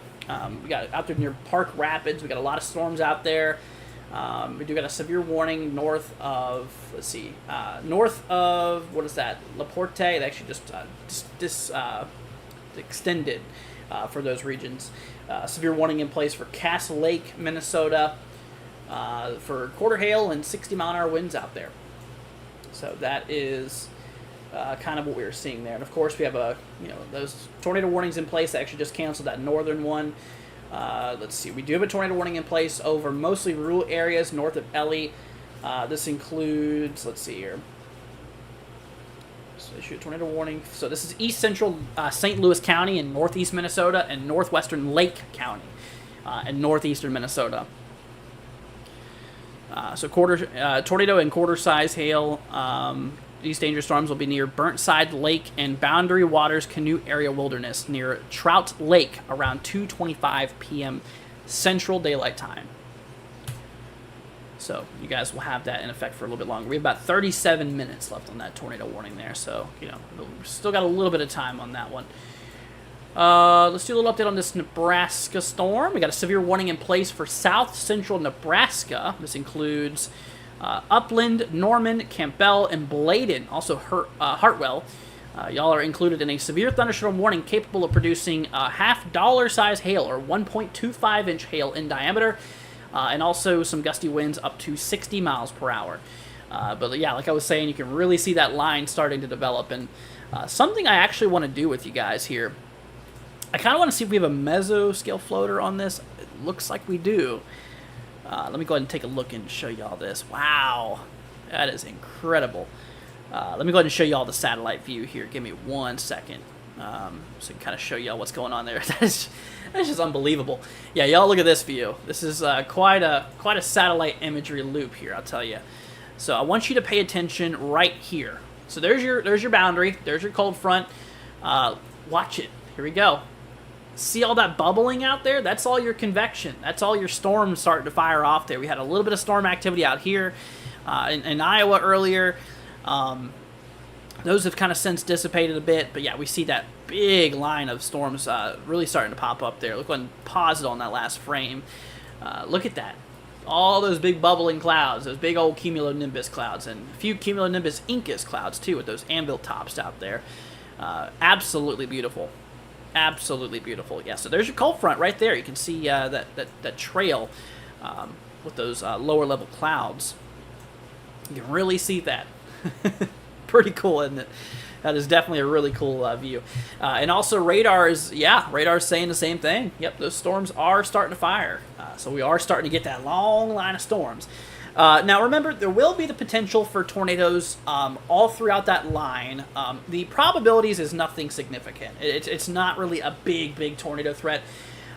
We got out there near Park Rapids. We got a lot of storms out there. We do got a severe warning north of, north of, what is that, LaPorte. They actually just extended for those regions. Severe warning in place for Cass Lake, Minnesota, for quarter hail and 60-mile-an-hour winds out there. So that is kind of what we were seeing there. And of course, we have those tornado warnings in place. They actually just canceled that northern one. Let's see. We do have a tornado warning in place over mostly rural areas north of Ellie. This includes, let's see here. So issue a tornado warning. So this is east central St. Louis County in northeast Minnesota and northwestern Lake County in northeastern Minnesota. So tornado and quarter-size hail. These dangerous storms will be near Burnside Lake and Boundary Waters Canoe Area Wilderness near Trout Lake around 2:25 p.m. Central Daylight Time. So you guys will have that in effect for a little bit longer. We have about 37 minutes left on that tornado warning there. So, we've still got a little bit of time on that one. Let's do a little update on this Nebraska storm. We got a severe warning in place for south central Nebraska. This includes Upland, Norman, Campbell, and Bladen, also Hartwell. Y'all are included in a severe thunderstorm warning capable of producing half dollar size hail or 1.25 inch hail in diameter, and also some gusty winds up to 60 miles per hour. But yeah, like I was saying, you can really see that line starting to develop. And something I actually want to do with you guys here, I kind of want to see if we have a mesoscale floater on this. It looks like we do. Let me go ahead and take a look and show y'all this. Wow, that is incredible. Let me go ahead and show y'all the satellite view here. Give me 1 second, so I can kind of show y'all what's going on there. That's just unbelievable. Yeah, y'all look at this view. This is quite a satellite imagery loop here, I'll tell you. So I want you to pay attention right here. So there's your boundary. There's your cold front. Watch it. Here we go. See all that bubbling out there? That's all your convection. That's all your storms starting to fire off there. We had a little bit of storm activity out here in Iowa earlier. Those have kind of since dissipated a bit. But yeah, we see that big line of storms really starting to pop up there. Look, when pause it on that last frame. Look at that. All those big bubbling clouds, those big old cumulonimbus clouds, and a few cumulonimbus incus clouds too with those anvil tops out there. Absolutely beautiful. Absolutely beautiful. Yeah, so there's your cold front right there. You can see that trail with those lower level clouds. You can really see that. Pretty cool, isn't it? That is definitely a really cool view. And also radar's saying the same thing. Yep, those storms are starting to fire. So we are starting to get that long line of storms. Now remember, there will be the potential for tornadoes all throughout that line. The probabilities is nothing significant. It's not really a big tornado threat,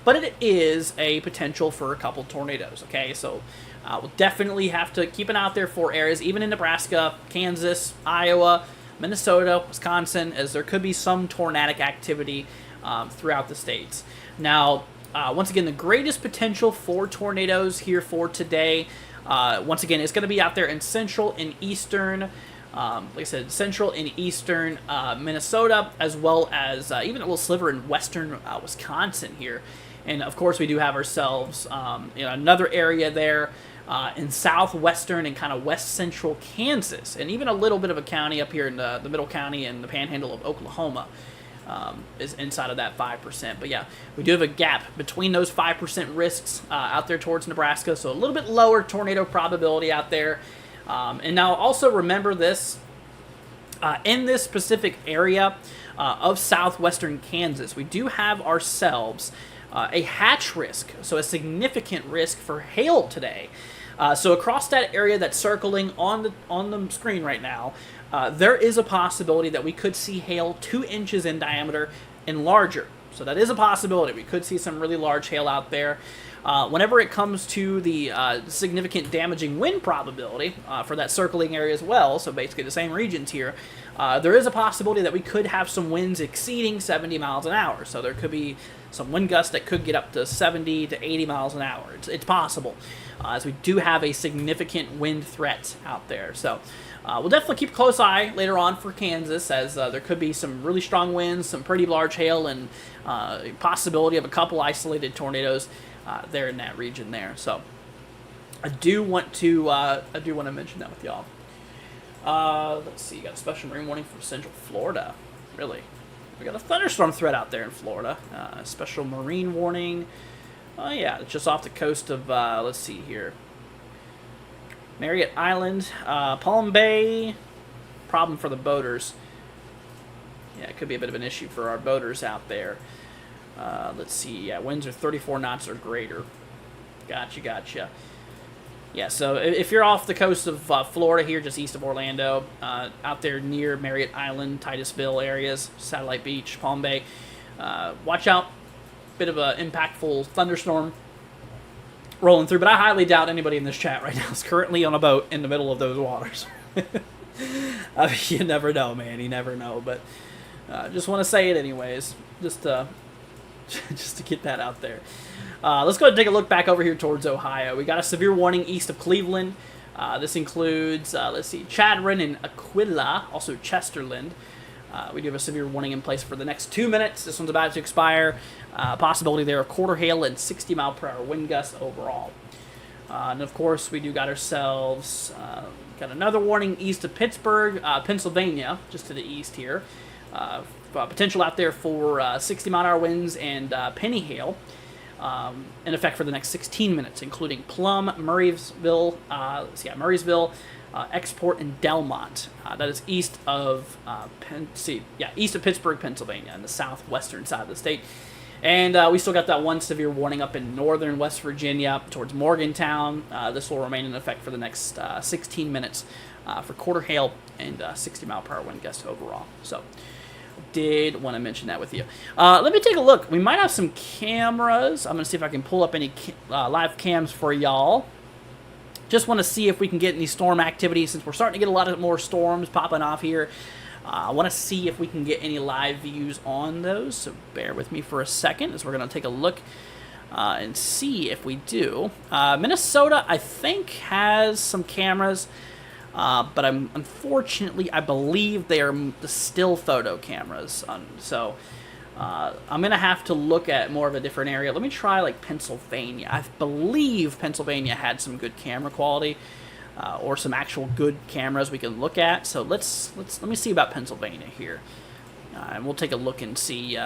but it is a potential for a couple tornadoes, okay? So we'll definitely have to keep an eye out there for areas, even in Nebraska, Kansas, Iowa, Minnesota, Wisconsin, as there could be some tornadic activity throughout the states. Now, once again, the greatest potential for tornadoes here for today, once again, it's going to be out there in central and eastern, like I said, central and eastern Minnesota, as well as even a little sliver in western Wisconsin here. And of course, we do have ourselves another area there in southwestern and kind of west central Kansas, and even a little bit of a county up here in the middle county and the panhandle of Oklahoma. Is inside of that 5%. But yeah, we do have a gap between those 5% risks out there towards Nebraska, so a little bit lower tornado probability out there. And now also remember this, in this specific area of southwestern Kansas, we do have ourselves a hatch risk, so a significant risk for hail today. So across that area that's circling on the screen right now, there is a possibility that we could see hail 2 inches in diameter and larger. So that is a possibility. We could see some really large hail out there. Whenever it comes to the significant damaging wind probability for that circling area as well, so basically the same regions here, there is a possibility that we could have some winds exceeding 70 miles an hour. So there could be some wind gusts that could get up to 70 to 80 miles an hour. It's possible, as we do have a significant wind threat out there. So We'll definitely keep a close eye later on for Kansas, as there could be some really strong winds, some pretty large hail, and possibility of a couple isolated tornadoes there in that region there. So I do want to mention that with y'all. Let's see, got a special marine warning for Central Florida. Really, we got a thunderstorm threat out there in Florida. Special marine warning. Oh yeah, it's just off the coast of. Let's see here. Marriott Island, Palm Bay. Problem for the boaters. Yeah, it could be a bit of an issue for our boaters out there. Let's see. Yeah, winds are 34 knots or greater. Gotcha. Yeah, so if you're off the coast of Florida here, just east of Orlando, out there near Marriott Island, Titusville areas, Satellite Beach, Palm Bay, watch out. Bit of an impactful thunderstorm rolling through, but I highly doubt anybody in this chat right now is currently on a boat in the middle of those waters. I mean, you never know, man. You never know, but just want to say it anyways, just to get that out there. Let's go ahead and take a look back over here towards Ohio. We got a severe warning east of Cleveland. This includes, let's see, Chadron and Aquila, also Chesterland. We do have a severe warning in place for the next 2 minutes. This one's about to expire. Possibility there of quarter hail and 60-mile-per-hour wind gusts overall. And of course, we do got ourselves got another warning east of Pittsburgh, Pennsylvania, just to the east here. Potential out there for 60-mile-an-hour winds and penny hail in effect for the next 16 minutes, including Plum, Murraysville, Export, and Delmont. That is east of east of Pittsburgh, Pennsylvania, on the southwestern side of the state. And we still got that one severe warning up in northern West Virginia towards Morgantown. This will remain in effect for the next 16 minutes for quarter hail and 60-mile-per-hour wind gusts overall. So did want to mention that with you. Let me take a look. We might have some cameras. I'm going to see if I can pull up any live cams for y'all. Just want to see if we can get any storm activity, since we're starting to get a lot of more storms popping off here. I want to see if we can get any live views on those, so bear with me for a second as we're going to take a look and see if we do. Minnesota, I think, has some cameras, but unfortunately, I believe they are the still photo cameras. So I'm going to have to look at more of a different area. Let me try like Pennsylvania. I believe Pennsylvania had some good camera quality. Or some actual good cameras we can look at. So let me see about Pennsylvania here, and we'll take a look and see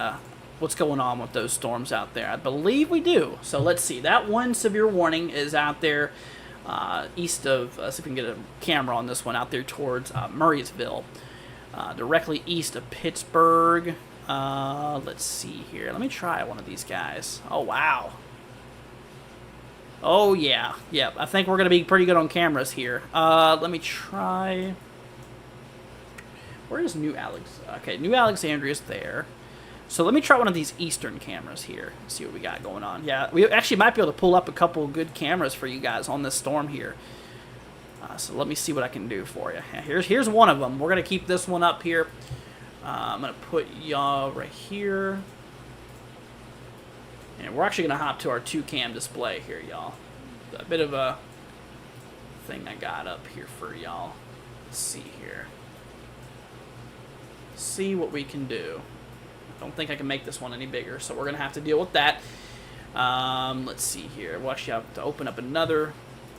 what's going on with those storms out there. I believe we do. So let's see. That one severe warning is out there east of. See if we can get a camera on this one out there towards Murraysville, directly east of Pittsburgh. Let's see here. Let me try one of these guys. Oh wow. Oh, yeah. Yep, I think we're going to be pretty good on cameras here. Let me try. Where is New Alexandria? Okay, New Alexandria is there. So let me try one of these eastern cameras here. See what we got going on. Yeah, we actually might be able to pull up a couple good cameras for you guys on this storm here. So let me see what I can do for you. Yeah, here's one of them. We're going to keep this one up here. I'm going to put y'all right here. And we're actually going to hop to our 2-cam display here, y'all. A bit of a thing I got up here for y'all. Let's see here. See what we can do. I don't think I can make this one any bigger, so we're going to have to deal with that. Let's see here. We'll actually have to open up another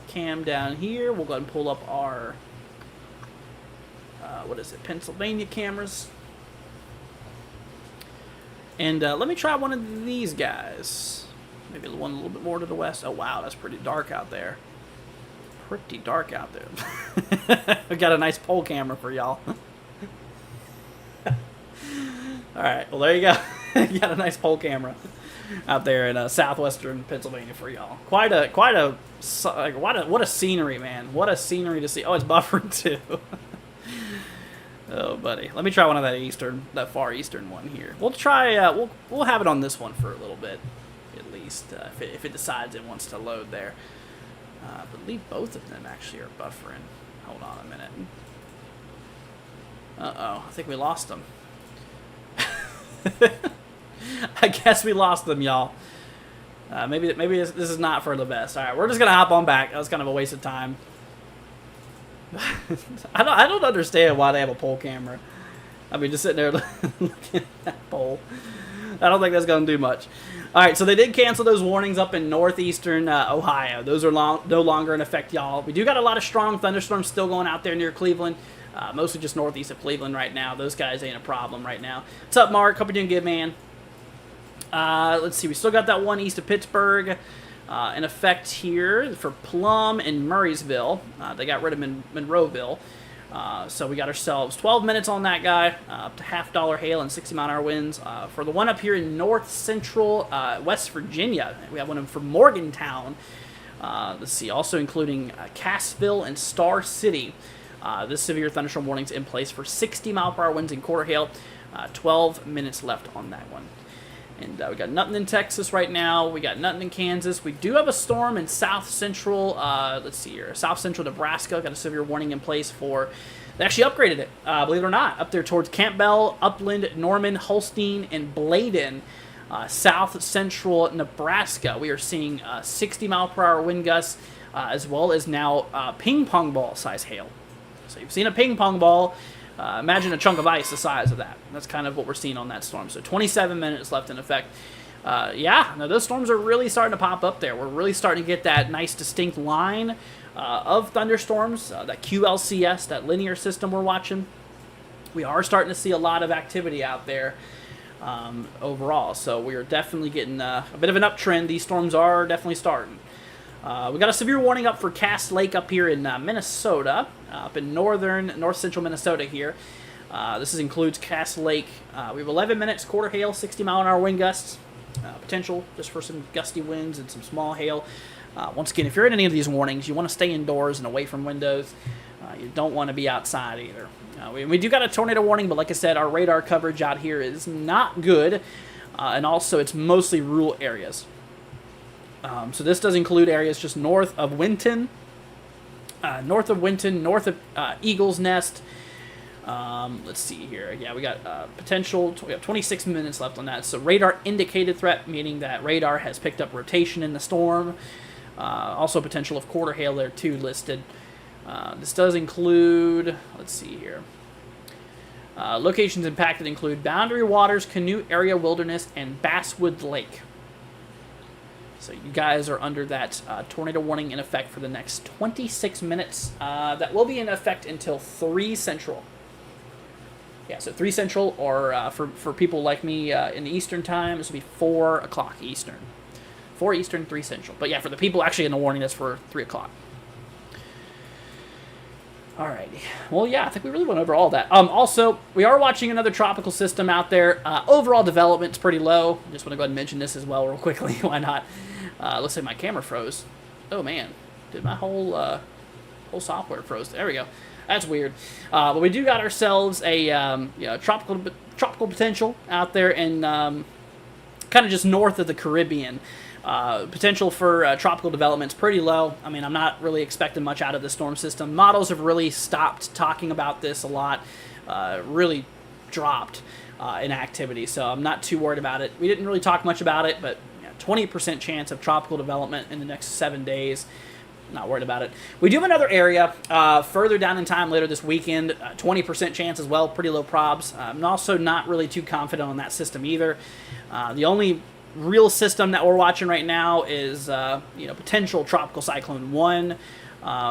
cam down here. We'll go ahead and pull up our, Pennsylvania cameras. And let me try one of these guys. Maybe the one a little bit more to the west. Oh, wow, that's pretty dark out there. Pretty dark out there. We got a nice pole camera for y'all. All right, well, there you go. You got a nice pole camera out there in southwestern Pennsylvania for y'all. What a scenery, man. What a scenery to see. Oh, it's buffering too. Oh, buddy. Let me try one of that far eastern one here. We'll try, we'll have it on this one for a little bit, at least, if it decides it wants to load there. I believe both of them actually are buffering. Hold on a minute. Uh-oh. I think we lost them. I guess we lost them, y'all. Maybe this is not for the best. All right, we're just going to hop on back. That was kind of a waste of time. I don't understand why they have a pole camera. I mean, just sitting there looking at that pole. I don't think that's going to do much. All right, so they did cancel those warnings up in northeastern Ohio. Those are no longer in effect, y'all. We do got a lot of strong thunderstorms still going out there near Cleveland, mostly just northeast of Cleveland right now. Those guys ain't a problem right now. What's up, Mark? Hope you're doing good, man. Let's see. We still got that one east of Pittsburgh in effect here for Plum and Murraysville. They got rid of Monroeville. So we got ourselves 12 minutes on that guy, up to $50 hail and 60-mile-an-hour winds. For the one up here in north central West Virginia, we have one from Morgantown. Let's see, also including Cassville and Star City. This severe thunderstorm warning's in place for 60-mile-per-hour winds and quarter hail. 12 minutes left on that one. And we got nothing in Texas right now. We got nothing in Kansas. We do have a storm in south central, let's see here, south central Nebraska. Got a severe warning in place for, they actually upgraded it, believe it or not, up there towards Campbell, Upland, Norman, Holstein, and Bladen. South central Nebraska. We are seeing 60-mile-per-hour wind gusts, as well as now ping pong ball size hail. So you've seen a ping pong ball. Imagine a chunk of ice the size of that. That's kind of what we're seeing on that storm. So 27 minutes left in effect. Yeah, now those storms are really starting to pop up there. We're really starting to get that nice distinct line of thunderstorms, that QLCS, that linear system we're watching. We are starting to see a lot of activity out there overall. So we are definitely getting a bit of an uptrend. These storms are definitely starting. We got a severe warning up for Cass Lake up here in Minnesota, up in north central Minnesota here. This includes Cass Lake. We have 11 minutes, quarter hail, 60-mile-an-hour wind gusts. Potential just for some gusty winds and some small hail. Once again, if you're in any of these warnings, you want to stay indoors and away from windows. You don't want to be outside either. We do got a tornado warning, but like I said, our radar coverage out here is not good. And also, it's mostly rural areas. So this does include areas just north of Winton, north of Eagle's Nest. Let's see here. Yeah, we got potential. We have 26 minutes left on that. So radar indicated threat, meaning that radar has picked up rotation in the storm. Also potential of quarter hail there too listed. This does include, let's see here. Locations impacted include Boundary Waters, Canoe Area Wilderness, and Basswood Lake. So you guys are under that tornado warning in effect for the next 26 minutes. That will be in effect until 3 Central. Yeah, so 3 Central, or for people like me in the Eastern time, this will be 4 o'clock Eastern. 4 Eastern, 3 Central. But yeah, for the people actually in the warning, that's for 3 o'clock. Alrighty. Well, yeah, I think we really went over all that. Also, we are watching another tropical system out there. Overall development's pretty low. Just want to go ahead and mention this as well real quickly. Why not? Looks like my camera froze. Oh, man. Did my whole software froze? There we go. That's weird. But we do got ourselves a tropical potential out there in kind of just north of the Caribbean. Potential for tropical development is pretty low. I mean, I'm not really expecting much out of the storm system. Models have really stopped talking about this a lot, really dropped in activity, so I'm not too worried about it. We didn't really talk much about it, but 20% chance of tropical development in the next 7 days. Not worried about it. We do have another area further down in time later this weekend, 20% chance as well, pretty low probs. I'm also not really too confident on that system either. The only real system that we're watching right now is potential tropical cyclone 1,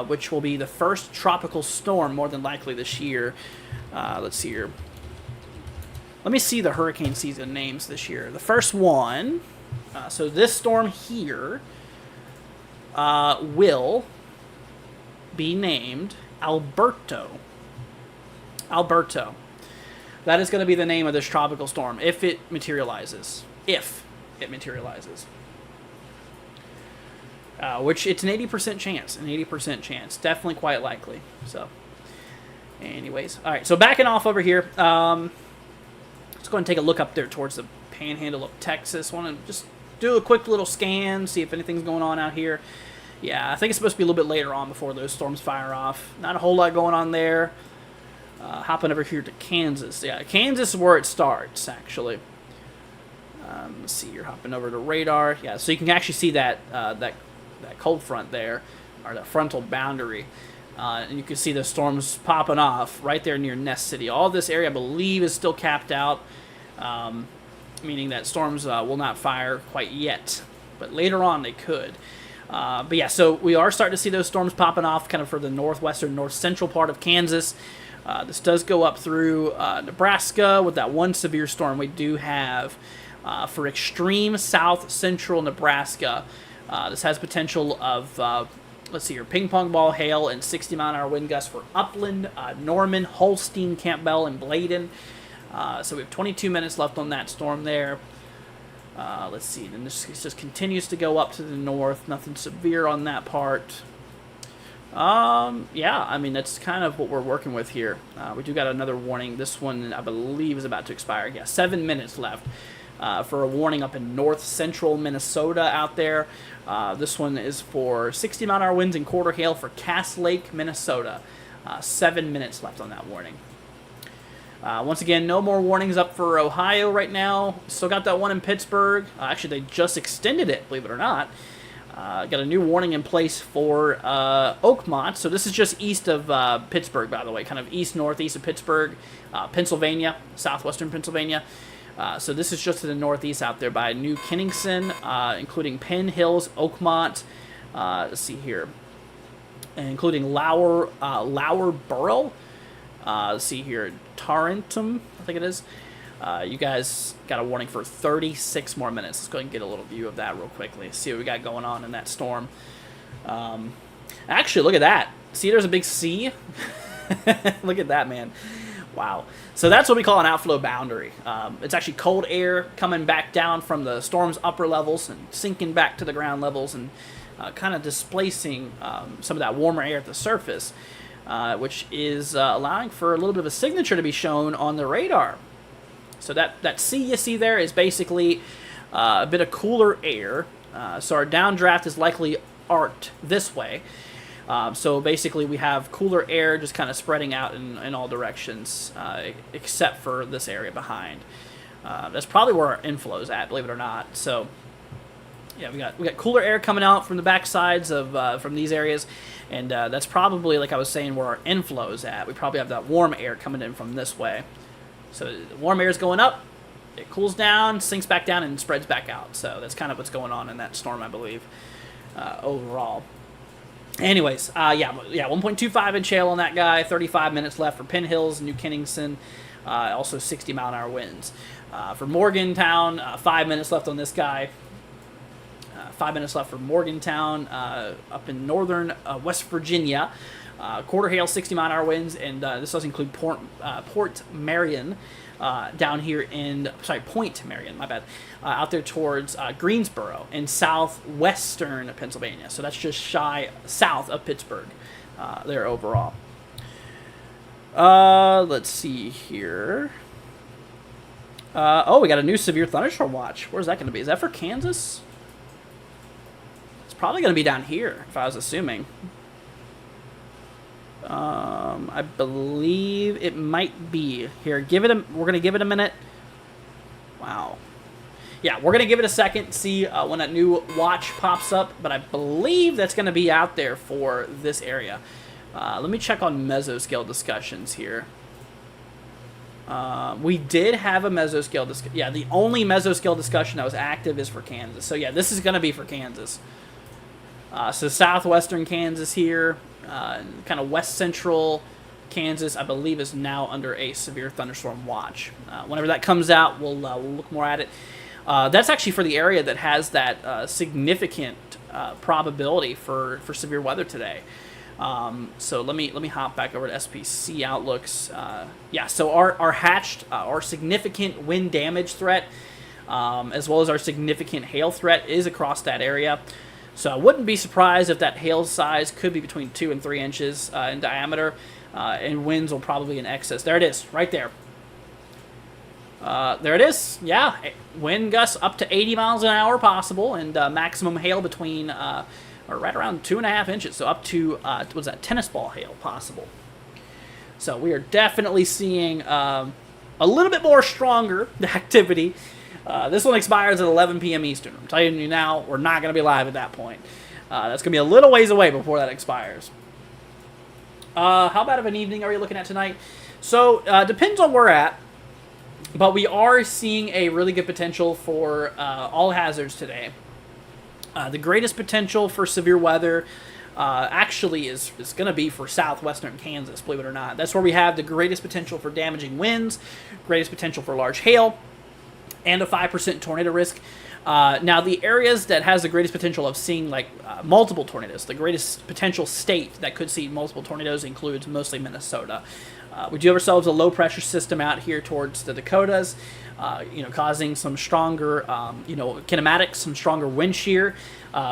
which will be the first tropical storm more than likely this year. Let's see here. Let me see the hurricane season names this year. The first one, so this storm here will be named Alberto. Alberto. That is going to be the name of this tropical storm if it materializes. If it materializes. Which it's an 80% chance. An 80% chance. Definitely quite likely. So, anyways. All right, so backing off over here. Let's go and take a look up there towards the panhandle of Texas. Want to just do a quick little scan, see if anything's going on out here. Yeah, I think it's supposed to be a little bit later on before those storms fire off. Not a whole lot going on there. Hopping over here to Kansas. Yeah, Kansas is where it starts, actually. Let's see, you're hopping over to radar. Yeah, so you can actually see that that cold front there, or that frontal boundary. And you can see the storms popping off right there near Nest City. All this area, I believe, is still capped out, meaning that storms will not fire quite yet. But later on, they could. But yeah, so we are starting to see those storms popping off kind of for the northwestern, north central part of Kansas. This does go up through Nebraska with that one severe storm we do have for extreme south central Nebraska. This has potential of, let's see here, ping pong ball hail and 60-mile-an-hour wind gusts for Upland, Norman, Holstein, Campbell, and Bladen. So we have 22 minutes left on that storm there. Let's see, and this just continues to go up to the north. Nothing severe on that part. Yeah, I mean, that's kind of what we're working with here. We do got another warning. This one, I believe, is about to expire. Yeah, 7 minutes left for a warning up in north central Minnesota out there. This one is for 60-mile-an-hour winds and quarter hail for Cass Lake, Minnesota. 7 minutes left on that warning. Once again, no more warnings up for Ohio right now. Still got that one in Pittsburgh. Actually, they just extended it, believe it or not. Got a new warning in place for Oakmont. So this is just east of Pittsburgh, by the way, kind of east-northeast of Pittsburgh, Pennsylvania, southwestern Pennsylvania. So this is just to the northeast out there by New Kenningson, including Penn Hills, Oakmont. Let's see here, including Lower Borough. Let's see here, Tarentum, I think it is. You guys got a warning for 36 more minutes. Let's go ahead and get a little view of that real quickly. See what we got going on in that storm. Actually, look at that. See, there's a big C. Look at that, man. Wow. So that's what we call an outflow boundary. It's actually cold air coming back down from the storm's upper levels and sinking back to the ground levels and kind of displacing some of that warmer air at the surface, which is allowing for a little bit of a signature to be shown on the radar. So that C you see there is basically a bit of cooler air. So our downdraft is likely arced this way. So basically we have cooler air just kind of spreading out in all directions, except for this area behind. That's probably where our inflow is at, believe it or not. So yeah, we got cooler air coming out from the back sides of from these areas, and that's probably, like I was saying, where our inflow is at. We probably have that warm air coming in from this way. So the warm air is going up, it cools down, sinks back down, and spreads back out. So that's kind of what's going on in that storm, I believe, overall. Anyways, yeah, 1.25-inch hail on that guy, 35 minutes left for Penn Hills, New Kenningson, also 60-mile-an-hour winds. For Morgantown, 5 minutes left on this guy. 5 minutes left for Morgantown, up in northern West Virginia. Quarter hail, 60-mile-an-hour winds, and this does include Port Marion, down here in, Point Marion, my bad, out there towards Greensboro in southwestern Pennsylvania. So that's just shy south of Pittsburgh there overall. Let's see here. Oh, we got a new severe thunderstorm watch. Where's that going to be? Is that for Kansas? It's probably going to be down here, if I was assuming. I believe it might be here. We're going to give it a minute. Wow. Yeah, we're going to give it a second, see when that new watch pops up, but I believe that's going to be out there for this area. Let me check on mesoscale discussions here. We did have a mesoscale discussion. Yeah, the only mesoscale discussion that was active is for Kansas. So yeah, this is going to be for Kansas. So southwestern Kansas here, kind of west central Kansas, I believe, is now under a severe thunderstorm watch. Whenever that comes out, we'll look more at it. That's actually for the area that has that significant probability for severe weather today. So let me hop back over to SPC outlooks. Yeah, so our hatched, our significant wind damage threat, as well as our significant hail threat is across that area. So I wouldn't be surprised if that hail size could be between 2 and 3 inches in diameter, and winds will probably be in excess. There it is, right there. There it is. Yeah, wind gusts up to 80 miles an hour possible, and maximum hail between, or right around 2.5 inches. So up to, what's that, tennis ball hail possible. So we are definitely seeing a little bit more stronger activity. This one expires at 11 p.m. Eastern. I'm telling you now, we're not going to be live at that point. That's going to be a little ways away before that expires. How about of an evening are you looking at tonight? So, depends on where we're at. But we are seeing a really good potential for all hazards today. The greatest potential for severe weather actually is going to be for southwestern Kansas, believe it or not. That's where we have the greatest potential for damaging winds, greatest potential for large hail, and a 5% tornado risk. Now, the areas that has the greatest potential of seeing multiple tornadoes, the greatest potential state that could see multiple tornadoes includes mostly Minnesota. We do have ourselves a low-pressure system out here towards the Dakotas, causing some stronger, kinematics, some stronger wind shear,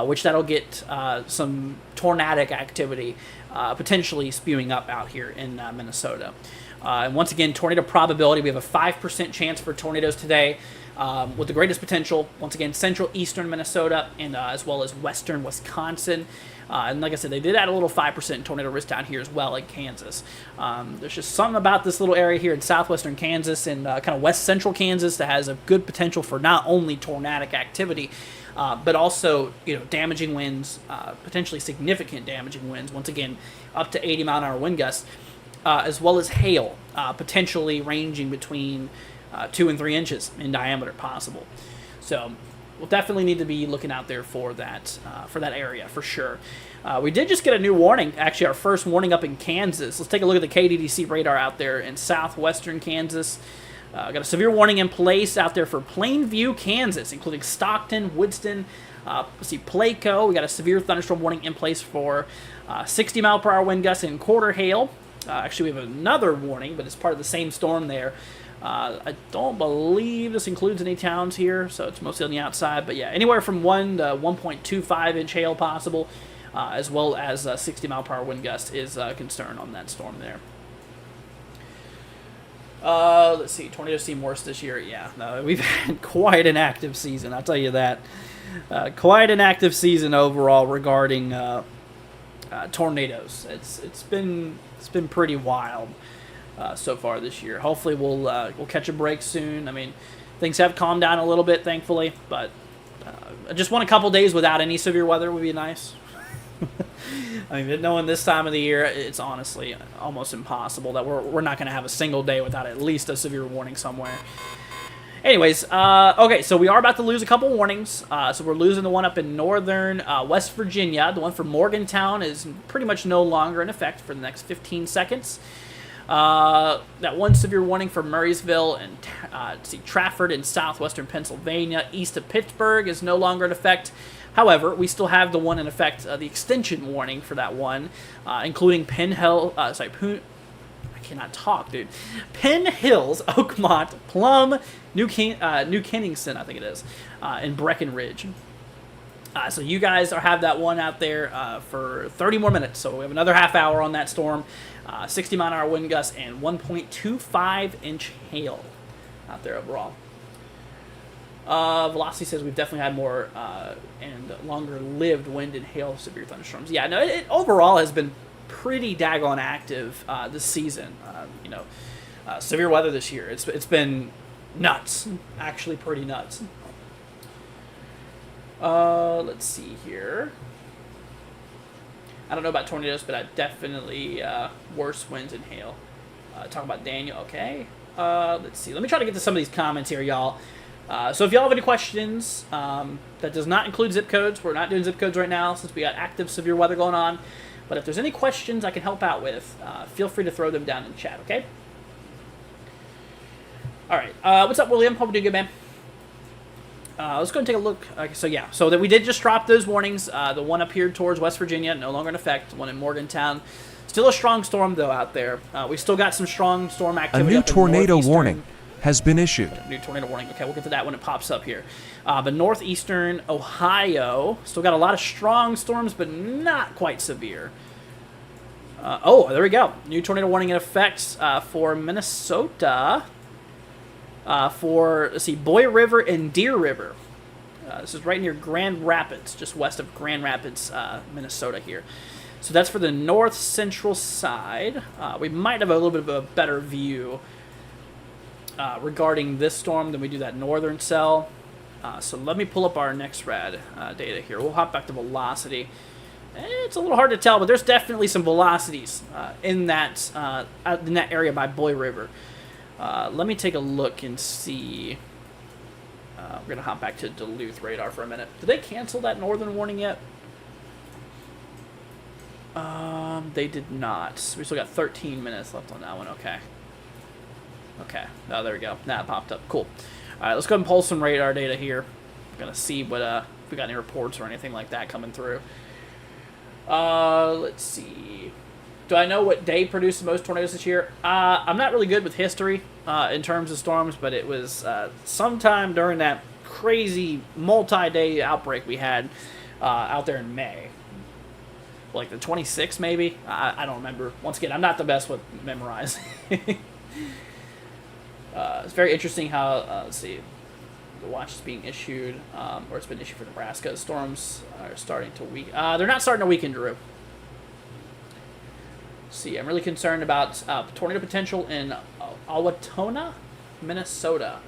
which that'll get some tornadic activity potentially spewing up out here in Minnesota. And once again, tornado probability, we have a 5% chance for tornadoes today, with the greatest potential, once again, central eastern Minnesota and as well as western Wisconsin. And like I said, they did add a little 5% tornado risk down here as well in Kansas. There's just something about this little area here in southwestern Kansas and kind of west central Kansas that has a good potential for not only tornadic activity, but also damaging winds, potentially significant damaging winds. Once again, up to 80-mile-an-hour wind gusts, as well as hail, potentially ranging between 2 and 3 inches in diameter possible. So we'll definitely need to be looking out there for that area for sure. We did just get a new warning, actually our first warning up in Kansas. Let's take a look at the KDDC radar out there in southwestern Kansas. Got a severe warning in place out there for Plainview, Kansas, including Stockton, Woodston, Placo. We got a severe thunderstorm warning in place for 60-mile-per-hour wind gusts and quarter hail. Actually, we have another warning, but it's part of the same storm there. I don't believe this includes any towns here, so it's mostly on the outside. But yeah, anywhere from 1 to 1.25 inch hail possible, as well as 60-mile-per-hour wind gust is a concern on that storm there. Let's see, tornadoes seem worse this year. Yeah, no, we've had quite an active season, I'll tell you that. Quite an active season overall regarding tornadoes. It's been pretty wild so far this year. Hopefully we'll catch a break soon. I mean, things have calmed down a little bit, thankfully, but I just want a couple days without any severe weather would be nice. I mean, knowing this time of the year, it's honestly almost impossible that we're not going to have a single day without at least a severe warning somewhere. Anyways, okay, so we are about to lose a couple warnings. So we're losing the one up in northern West Virginia. The one for Morgantown is pretty much no longer in effect for the next 15 seconds. That one severe warning for Murraysville and Trafford in southwestern Pennsylvania, east of Pittsburgh, is no longer in effect. However, we still have the one in effect, the extension warning for that one, including Penn Hills, Oakmont, Plum, New Kensington, I think it is, and Breckenridge. So you guys have that one out there for 30 more minutes. So we have another half hour on that storm, 60-mile-an-hour wind gusts, and 1.25-inch hail out there overall. Velocity says we've definitely had more and longer-lived wind and hail severe thunderstorms. Yeah, no, it overall has been pretty daggone active this season. Severe weather this year. It's been nuts. Actually, pretty nuts. Let's see here. I don't know about tornadoes, but I definitely worse winds and hail. Talk about Daniel. Okay. Let's see. Let me try to get to some of these comments here, y'all. So if y'all have any questions, that does not include zip codes. We're not doing zip codes right now since we got active severe weather going on. But if there's any questions I can help out with, feel free to throw them down in the chat, okay? All right. What's up, William? Hope you're doing good, man. Let's go and take a look. Okay, so that we did just drop those warnings. The one up here towards West Virginia, no longer in effect. The one in Morgantown. Still a strong storm, though, out there. We still got some strong storm activity. A new tornado warning has been issued. New tornado warning. Okay, we'll get to that when it pops up here. But northeastern Ohio still got a lot of strong storms, but not quite severe. There we go. New tornado warning in effect for Minnesota. For, let's see, Boy River and Deer River. This is right near Grand Rapids, just west of Grand Rapids, Minnesota here. So that's for the north central side. We might have a little bit of a better view regarding this storm than we do that northern cell. So let me pull up our next rad data here. We'll hop back to velocity It's a little hard to tell, but there's definitely some velocities in that area by Boy River. Let me take a look and see. We're going to hop back to Duluth radar for a minute. Did they cancel that northern warning yet? They did not. We still got 13 minutes left on that one. Okay. Okay. Oh, there we go. Now it popped up. Cool. All right, let's go ahead and pull some radar data here. We're going to see what if we got any reports or anything like that coming through. Let's see. Do I know what day produced the most tornadoes this year? I'm not really good with history in terms of storms, but it was sometime during that crazy multi-day outbreak we had out there in May. Like the 26th, maybe? I don't remember. Once again, I'm not the best with memorizing. It's very interesting how, let's see, the watch is being issued, or it's been issued for Nebraska. Storms are starting to weaken. They're not starting to weaken, Drew. See, I'm really concerned about tornado potential in Owatonna, Minnesota.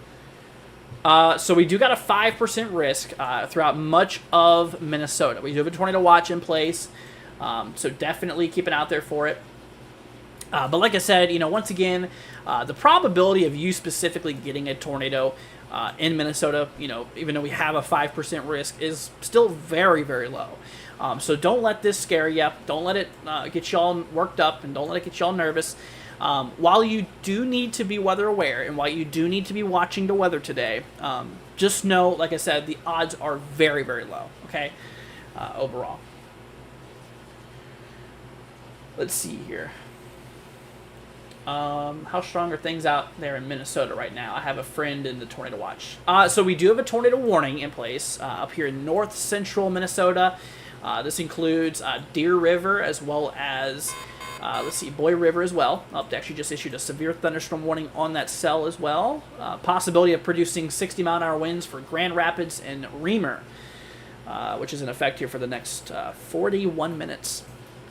So we do got a 5% risk throughout much of Minnesota. We do have a tornado watch in place, so definitely keep it out there for it. But like I said, once again, the probability of you specifically getting a tornado in Minnesota, even though we have a 5% risk, is still very, very low. So don't let this scare you. Don't let it get y'all worked up, and don't let it get y'all nervous. While you do need to be weather aware, and while you do need to be watching the weather today, just know, like I said, the odds are very, very low, okay, overall. Let's see here. How strong are things out there in Minnesota right now? I have a friend in the tornado watch. So we do have a tornado warning in place up here in north central Minnesota. This includes Deer River as well as, let's see, Boy River as well. They actually just issued a severe thunderstorm warning on that cell as well. Possibility of producing 60-mile-an-hour winds for Grand Rapids and Reamer, which is in effect here for the next 41 minutes.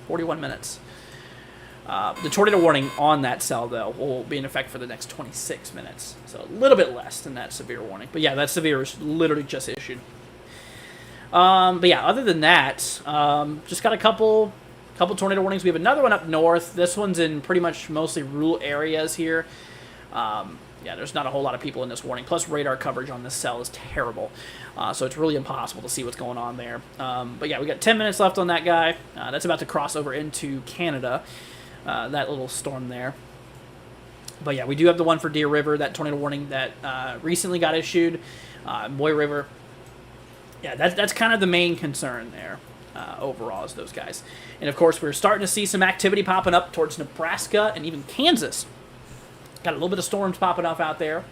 41 minutes. The tornado warning on that cell, though, will be in effect for the next 26 minutes. So a little bit less than that severe warning. But yeah, that severe is literally just issued. But yeah, other than that, just got a couple tornado warnings. We have another one up north. This one's in pretty much mostly rural areas here. Yeah, there's not a whole lot of people in this warning. Plus, radar coverage on this cell is terrible. So it's really impossible to see what's going on there. But yeah, we got 10 minutes left on that guy. That's about to cross over into Canada. That little storm there. But yeah, we do have the one for Deer River, that tornado warning that recently got issued. Boy River. Yeah, that's kind of the main concern there overall is those guys. And of course, we're starting to see some activity popping up towards Nebraska and even Kansas. Got a little bit of storms popping up out there.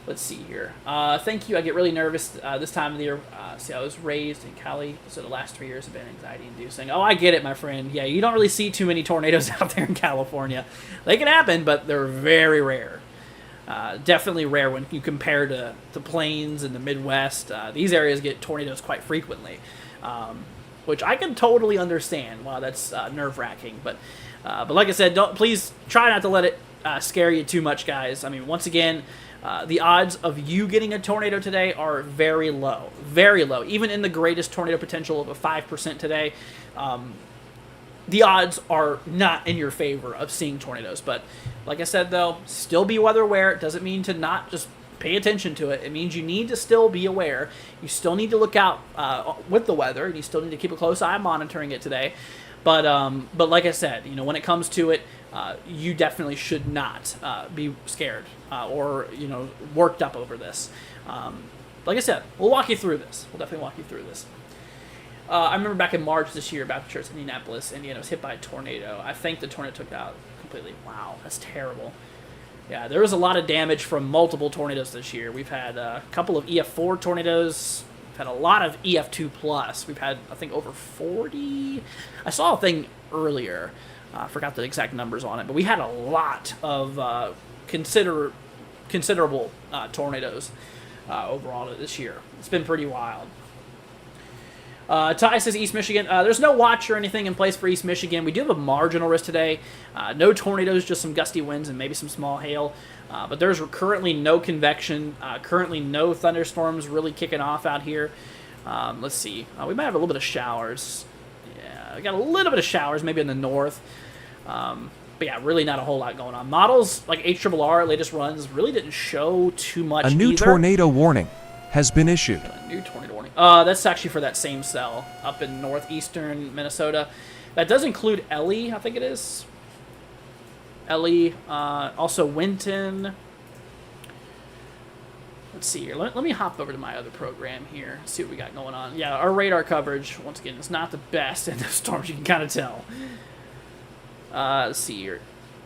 Let's see here. Thank you. I get really nervous this time of the year. See, I was raised in Cali, so the last 3 years have been anxiety-inducing. Oh, I get it, my friend. Yeah, you don't really see too many tornadoes out there in California. They can happen, but they're very rare. Definitely rare when you compare to the plains and the Midwest. These areas get tornadoes quite frequently, which I can totally understand. Wow, that's nerve-wracking. But like I said, please try not to let it scare you too much, guys. I mean, once again, the odds of you getting a tornado today are very low. Very low. Even in the greatest tornado potential of a 5% today, the odds are not in your favor of seeing tornadoes. But like I said, though, still be weather aware. It doesn't mean to not just pay attention to it. It means you need to still be aware. You still need to look out with the weather, and you still need to keep a close eye monitoring it today. But like I said, when it comes to it, you definitely should not be scared or worked up over this. Like I said, we'll walk you through this. We'll definitely walk you through this. I remember back in March this year, Baptist Church in Indianapolis, Indiana was hit by a tornado. I think the tornado took it out completely. Wow, that's terrible. Yeah, there was a lot of damage from multiple tornadoes this year. We've had a couple of EF4 tornadoes. We've had a lot of EF2+. We've had, I think, over 40. I saw a thing earlier. I forgot the exact numbers on it, but we had a lot of considerable tornadoes overall this year. It's been pretty wild. Ty says East Michigan. There's no watch or anything in place for East Michigan. We do have a marginal risk today. No tornadoes, just some gusty winds and maybe some small hail. But there's currently no convection. Currently no thunderstorms really kicking off out here. Let's see. We might have a little bit of showers. Yeah, we got a little bit of showers, maybe in the north. But yeah, really not a whole lot going on. Models like HRRR, latest runs, really didn't show too much. A new either. tornado warning has been issued. A new tornado warning. That's actually for that same cell up in northeastern Minnesota. That does include Ellie, I think it is. Ellie, also Winton. Let's see here. Let me hop over to my other program here, see what we got going on. Yeah, our radar coverage, once again, is not the best in the storms, you can kind of tell. Let's see here.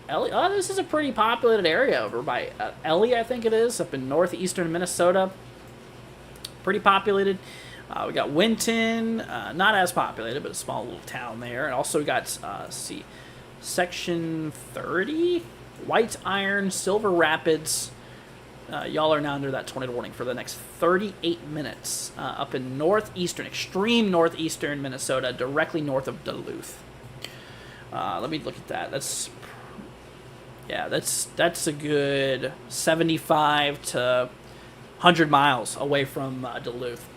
Ellie, this is a pretty populated area over by Ellie, I think it is, up in northeastern Minnesota. Pretty populated. We got Winton, not as populated, but a small little town there. And also we got, let's see, Section 30, White Iron, Silver Rapids. Y'all are now under that tornado warning for the next 38 minutes up in extreme northeastern Minnesota, directly north of Duluth. Let me look at that. That's a good 75 to 100 miles away from Duluth.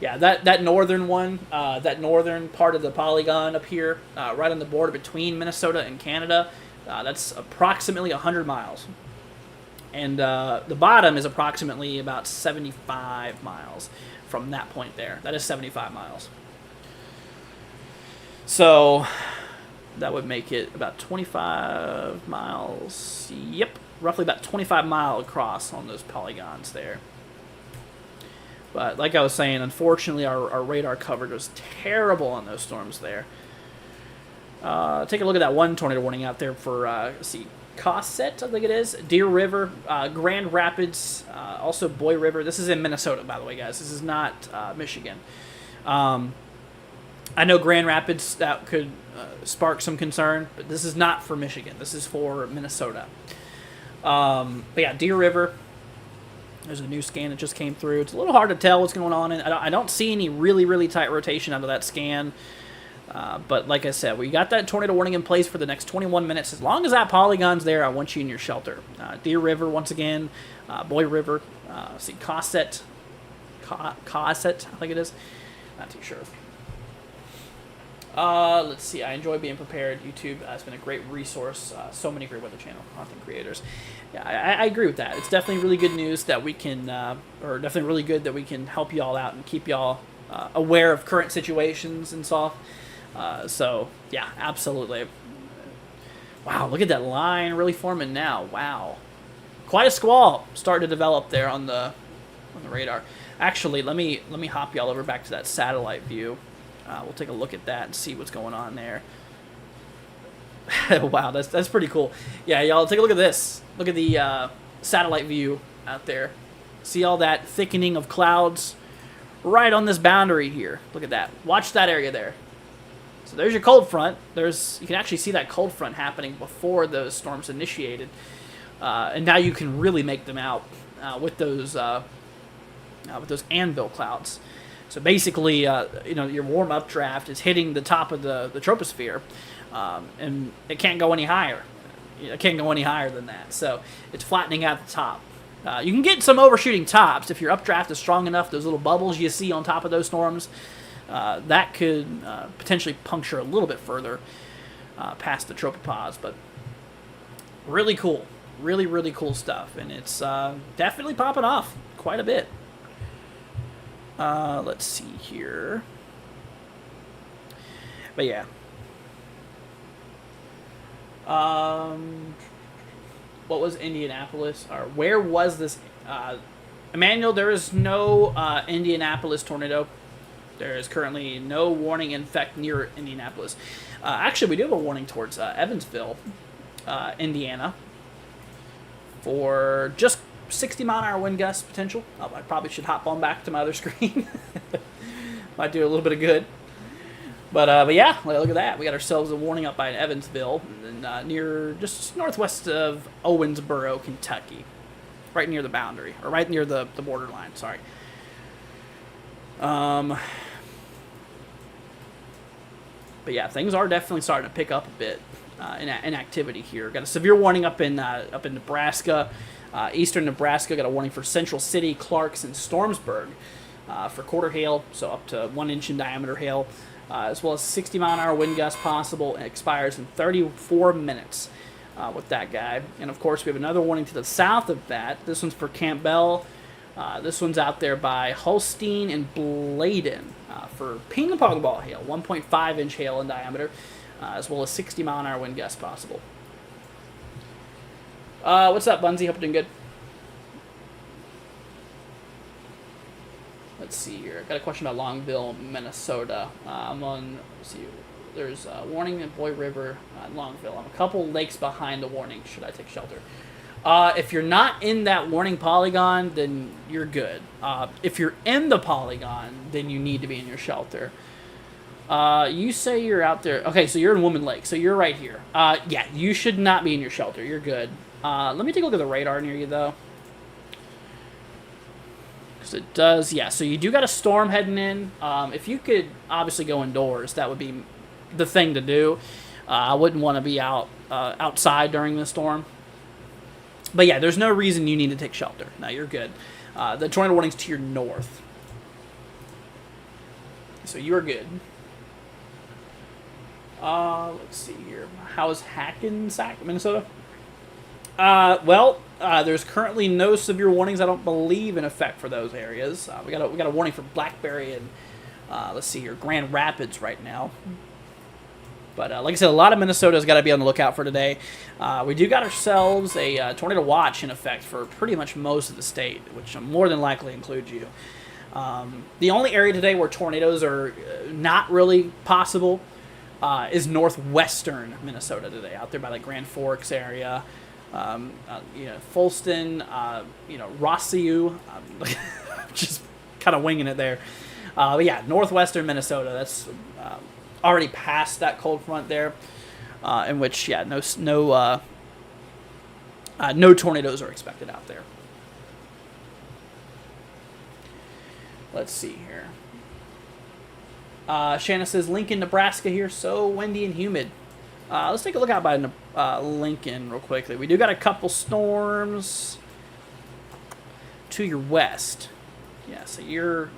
Yeah, that northern one, that northern part of the polygon up here, right on the border between Minnesota and Canada, that's approximately 100 miles. And the bottom is approximately about 75 miles from that point there. That is 75 miles. So that would make it about 25 miles. Yep, roughly about 25 mile across on those polygons there. But like I was saying, unfortunately, our radar coverage was terrible on those storms there. Take a look at that one tornado warning out there for, let's see, Cashapp, I think it is, Deer River, Grand Rapids, also Boy River. This is in Minnesota, by the way, guys. This is not Michigan. I know Grand Rapids, that could spark some concern, but this is not for Michigan. This is for Minnesota. But yeah, Deer River. There's a new scan that just came through. It's a little hard to tell what's going on. And I don't see any really, really tight rotation out of that scan. But like I said, we got that tornado warning in place for the next 21 minutes. As long as that polygon's there, I want you in your shelter. Deer River, once again. Boy River. See, Cashapp, I think it is. Not too sure. Let's see. I enjoy being prepared. YouTube has been a great resource. So many great weather channel content creators. Yeah, I agree with that. It's definitely really good news that we can, or definitely really good that we can help y'all out and keep y'all aware of current situations and stuff. So yeah, absolutely. Wow, look at that line really forming now. Wow, quite a squall starting to develop there on the radar. Actually, let me hop y'all over back to that satellite view. We'll take a look at that and see what's going on there. Wow, that's pretty cool. Yeah, y'all, take a look at this. Look at the satellite view out there. See all that thickening of clouds right on this boundary here. Look at that. Watch that area there. So there's your cold front. You can actually see that cold front happening before those storms initiated. And now you can really make them out with those anvil clouds. So basically, your warm updraft is hitting the top of the troposphere, and it can't go any higher. It can't go any higher than that. So it's flattening out the top. You can get some overshooting tops if your updraft is strong enough. Those little bubbles you see on top of those storms, that could potentially puncture a little bit further past the tropopause. But really cool. Really, really cool stuff. And it's definitely popping off quite a bit. Let's see here. But yeah. What was Indianapolis? Or where was this? Emmanuel, there is no Indianapolis tornado. There is currently no warning in effect near Indianapolis. Actually, we do have a warning towards Evansville, Indiana, for just 60-mile-an-hour wind gust potential. I probably should hop on back to my other screen. Might do a little bit of good. But yeah, look at that. We got ourselves a warning up by Evansville, and near just northwest of Owensboro, Kentucky, right near the boundary, or right near the borderline. Sorry. But yeah, things are definitely starting to pick up a bit in activity here. Got a severe warning up in Nebraska, eastern Nebraska. Got a warning for Central City, Clarks, and Stormsburg. for quarter hail, so up to 1 inch in diameter hail, as well as 60-mile-an-hour wind gust possible, and expires in 34 minutes with that guy. And of course, we have another warning to the south of that. This one's for Campbell. This one's out there by Holstein and Bladen for ping pong ball hail, 1.5 inch hail in diameter, as well as 60-mile-an-hour wind gust possible. What's up, Bunzy? Hope you're doing good. Let's see here. I've got a question about Longville, Minnesota. I'm on, let's see, there's a warning in Boy River, Longville. I'm a couple lakes behind the warning. Should I take shelter? If you're not in that warning polygon, then you're good. If you're in the polygon, then you need to be in your shelter. You say you're out there. Okay, so you're in Woman Lake, so you're right here. Yeah, you should not be in your shelter. You're good. Let me take a look at the radar near you, though. Because it does, yeah, so you do got a storm heading in. If you could obviously go indoors, that would be the thing to do. I wouldn't want to be outside during the storm. But yeah, there's no reason you need to take shelter. No, you're good. The tornado warning's to your north. So you're good. Let's see here. How's Hackensack, Minnesota? There's currently no severe warnings, I don't believe, in effect for those areas. We got a warning for Blackberry and, let's see here, Grand Rapids right now. But like I said, a lot of Minnesota's got to be on the lookout for today. We do got ourselves a tornado watch in effect for pretty much most of the state, which more than likely includes you. The only area today where tornadoes are not really possible is northwestern Minnesota today, out there by the Grand Forks area. Folston, Rossio, just kind of winging it there. But yeah, northwestern Minnesota, that's already past that cold front there, in which, yeah, no tornadoes are expected out there. Let's see here. Shanna says, Lincoln, Nebraska here, so windy and humid. Let's take a look out by Lincoln real quickly. We do got a couple storms to your west. Yeah, so you're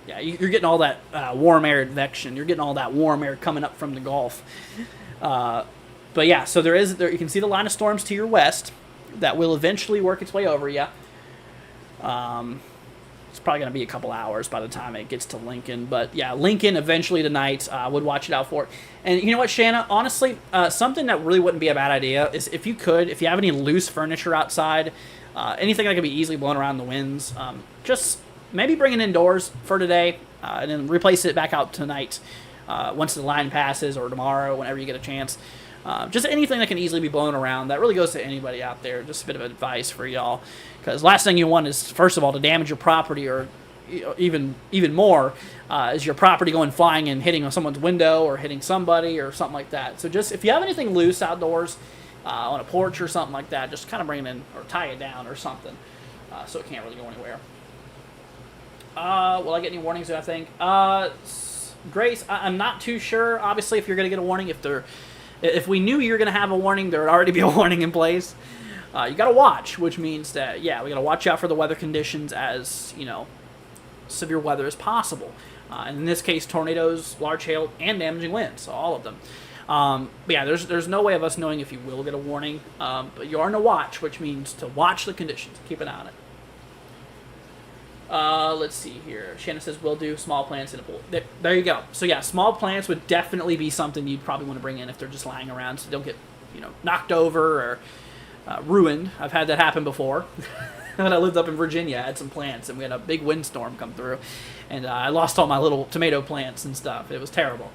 getting all that warm air advection. You're getting all that warm air coming up from the Gulf. But yeah, so there you can see the line of storms to your west that will eventually work its way over you. It's probably going to be a couple hours by the time it gets to Lincoln. But yeah, Lincoln eventually tonight, would watch it out for it. And you know what, Shanna? Honestly, something that really wouldn't be a bad idea is if you have any loose furniture outside, anything that can be easily blown around the winds, just maybe bring it indoors for today and then replace it back out tonight once the line passes, or tomorrow, whenever you get a chance. Just anything that can easily be blown around. That really goes to anybody out there. Just a bit of advice for y'all. Because last thing you want is, first of all, to damage your property, or even more, is your property going flying and hitting on someone's window or hitting somebody or something like that. So just, if you have anything loose outdoors, on a porch or something like that, just kind of bring it in or tie it down or something, so it can't really go anywhere. Will I get any warnings, I think? Grace, I'm not too sure. Obviously, if you're going to get a warning, if we knew you were going to have a warning, there would already be a warning in place. You got to watch, which means that, yeah, we got to watch out for the weather conditions as, severe weather as possible. And in this case, tornadoes, large hail, and damaging winds, so all of them. But yeah, there's no way of us knowing if you will get a warning. But you are on a watch, which means to watch the conditions. Keep an eye on it. Let's see here. Shannon says, we'll do small plants in a pool. There you go. So yeah, small plants would definitely be something you'd probably want to bring in if they're just lying around, so they don't get, knocked over or ruined. I've had that happen before. When I lived up in Virginia, I had some plants, and we had a big windstorm come through, and I lost all my little tomato plants and stuff. It was terrible.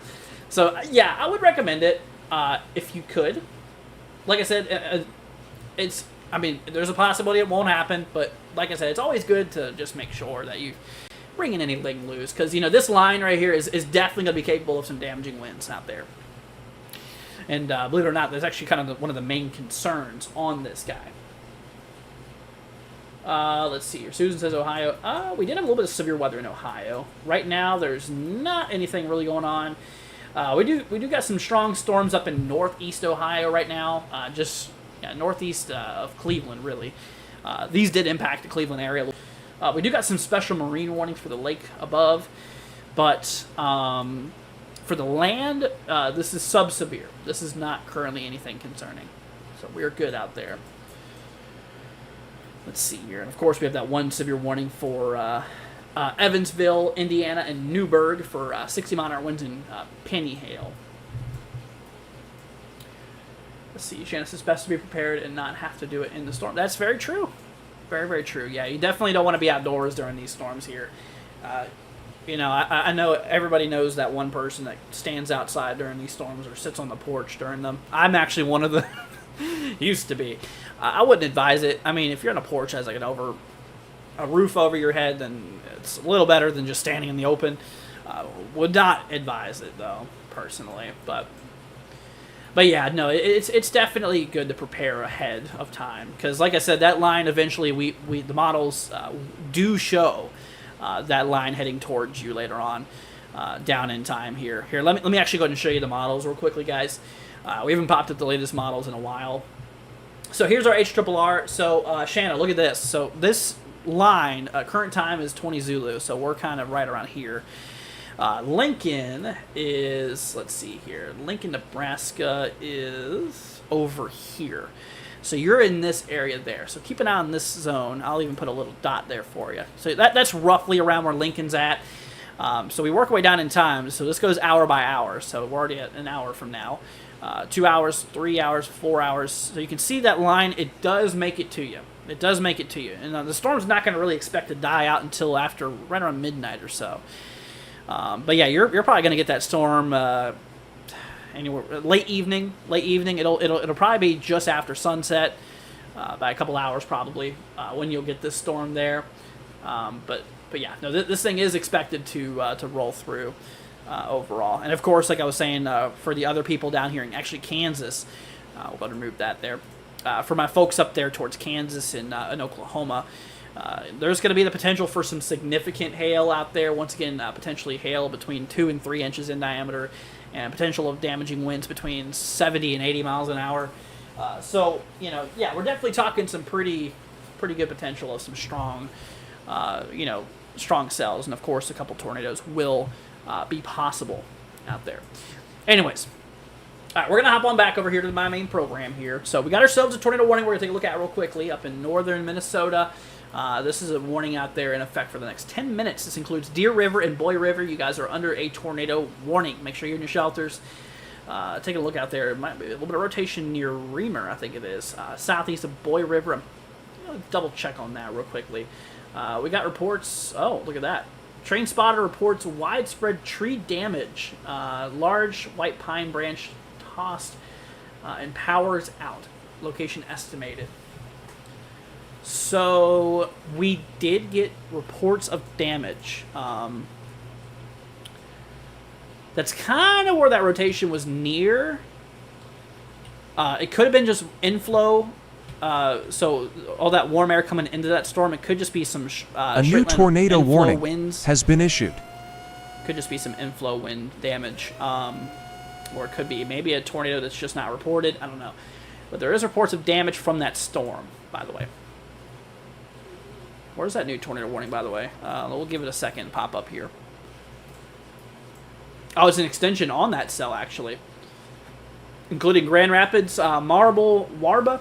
So yeah, I would recommend it if you could. Like I said, there's a possibility it won't happen, but like I said, it's always good to just make sure that you bring in anything loose, because this line right here is definitely going to be capable of some damaging winds out there. And believe it or not, that's actually kind of one of the main concerns on this guy. Let's see here. Susan says Ohio. We did have a little bit of severe weather in Ohio. Right now, there's not anything really going on. We do got some strong storms up in northeast Ohio right now. Northeast of Cleveland, really. These did impact the Cleveland area. We do got some special marine warnings for the lake above, but for the land, this is sub-severe. This is not currently anything concerning. So we're good out there. Let's see here. And of course, we have that one severe warning for Evansville, Indiana, and Newburgh for 60-mile-an-hour winds and penny hail. Let's see. Janice, it's best to be prepared and not have to do it in the storm. That's very true. Very, very true. Yeah, you definitely don't want to be outdoors during these storms here. You know, I know everybody knows that one person that stands outside during these storms or sits on the porch during them. I'm actually one of the used to be. I wouldn't advise it. I mean, if you're on a porch that has like a roof over your head, then it's a little better than just standing in the open. Would not advise it though, personally. But yeah, no, it's definitely good to prepare ahead of time because, like I said, that line eventually the models do show that line heading towards you later on down in time here. Here, let me actually go ahead and show you the models real quickly, guys. We haven't popped up the latest models in a while. So here's our HRRR. So Shanna, look at this. So this line, current time is 20 Zulu. So we're kind of right around here. Lincoln is, let's see here. Lincoln, Nebraska is over here. So you're in this area there. So keep an eye on this zone. I'll even put a little dot there for you. So that's roughly around where Lincoln's at. So we work our way down in time. So this goes hour by hour. So we're already at an hour from now. 2 hours, 3 hours, 4 hours. So you can see that line. It does make it to you. It does make it to you. And the storm's not going to really expect to die out until after right around midnight or so. But yeah, you're probably going to get that storm anywhere late evening. It'll probably be just after sunset, by a couple hours probably, when you'll get this storm there. But yeah, no, this thing is expected to roll through overall. And of course, like I was saying, for the other people down here in actually Kansas, we'll go to remove that there. For my folks up there towards Kansas and in Oklahoma, there's going to be the potential for some significant hail out there. Once again, potentially hail between 2 and 3 inches in diameter, and potential of damaging winds between 70 and 80 miles an hour. So, you know, yeah, we're definitely talking some pretty good potential of some strong, strong cells. And of course, a couple tornadoes will be possible out there. Anyways, all right, we're going to hop on back over here to my main program here. So we got ourselves a tornado warning we're going to take a look at real quickly up in northern Minnesota. This is a warning out there in effect for the next 10 minutes. This includes Deer River and Boy River. You guys are under a tornado warning. Make sure you're in your shelters. Take a look out there. It might be a little bit of rotation near Reamer, I think it is. Southeast of Boy River. I'm going to double check on that real quickly. We got reports. Oh, look at that. Train spotter reports widespread tree damage. Large white pine branch tossed and powers out. Location estimated. So we did get reports of damage. That's kind of where that rotation was near. It could have been just inflow. So all that warm air coming into that storm, it could just be some a new tornado warning winds. Has been issued. Could just be some inflow wind damage. Or it could be maybe a tornado that's just not reported. I don't know. But there is reports of damage from that storm, by the way. Where's that new tornado warning, by the way? We'll give it a second to pop up here. Oh, it's an extension on that cell, actually. Including Grand Rapids, Marble, Warba,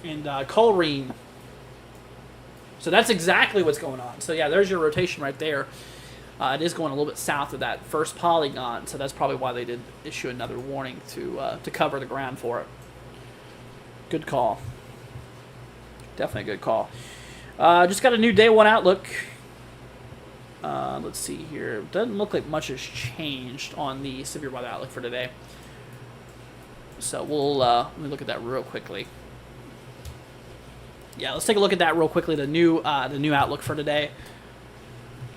and Coleraine. So that's exactly what's going on. So yeah, there's your rotation right there. It is going a little bit south of that first polygon, so that's probably why they did issue another warning to cover the ground for it. Good call. Definitely a good call. Just got a new day one outlook. Let's see here. Doesn't look like much has changed on the severe weather outlook for today. So we'll let me look at that real quickly. Yeah, let's take a look at that real quickly. The new outlook for today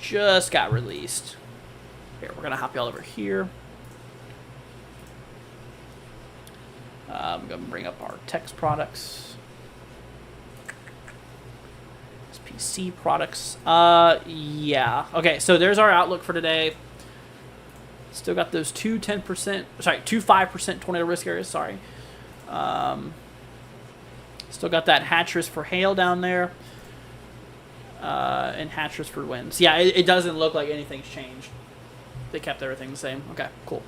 just got released. Here, we're gonna hop y'all over here. I'm gonna bring up our text products. PC products. Yeah. Okay, so there's our outlook for today. Still got those two 5% tornado risk areas, sorry. Still got that hatch risk for hail down there. and Hatchersford winds. Yeah, it doesn't look like anything's changed. They kept everything the same. Okay, cool.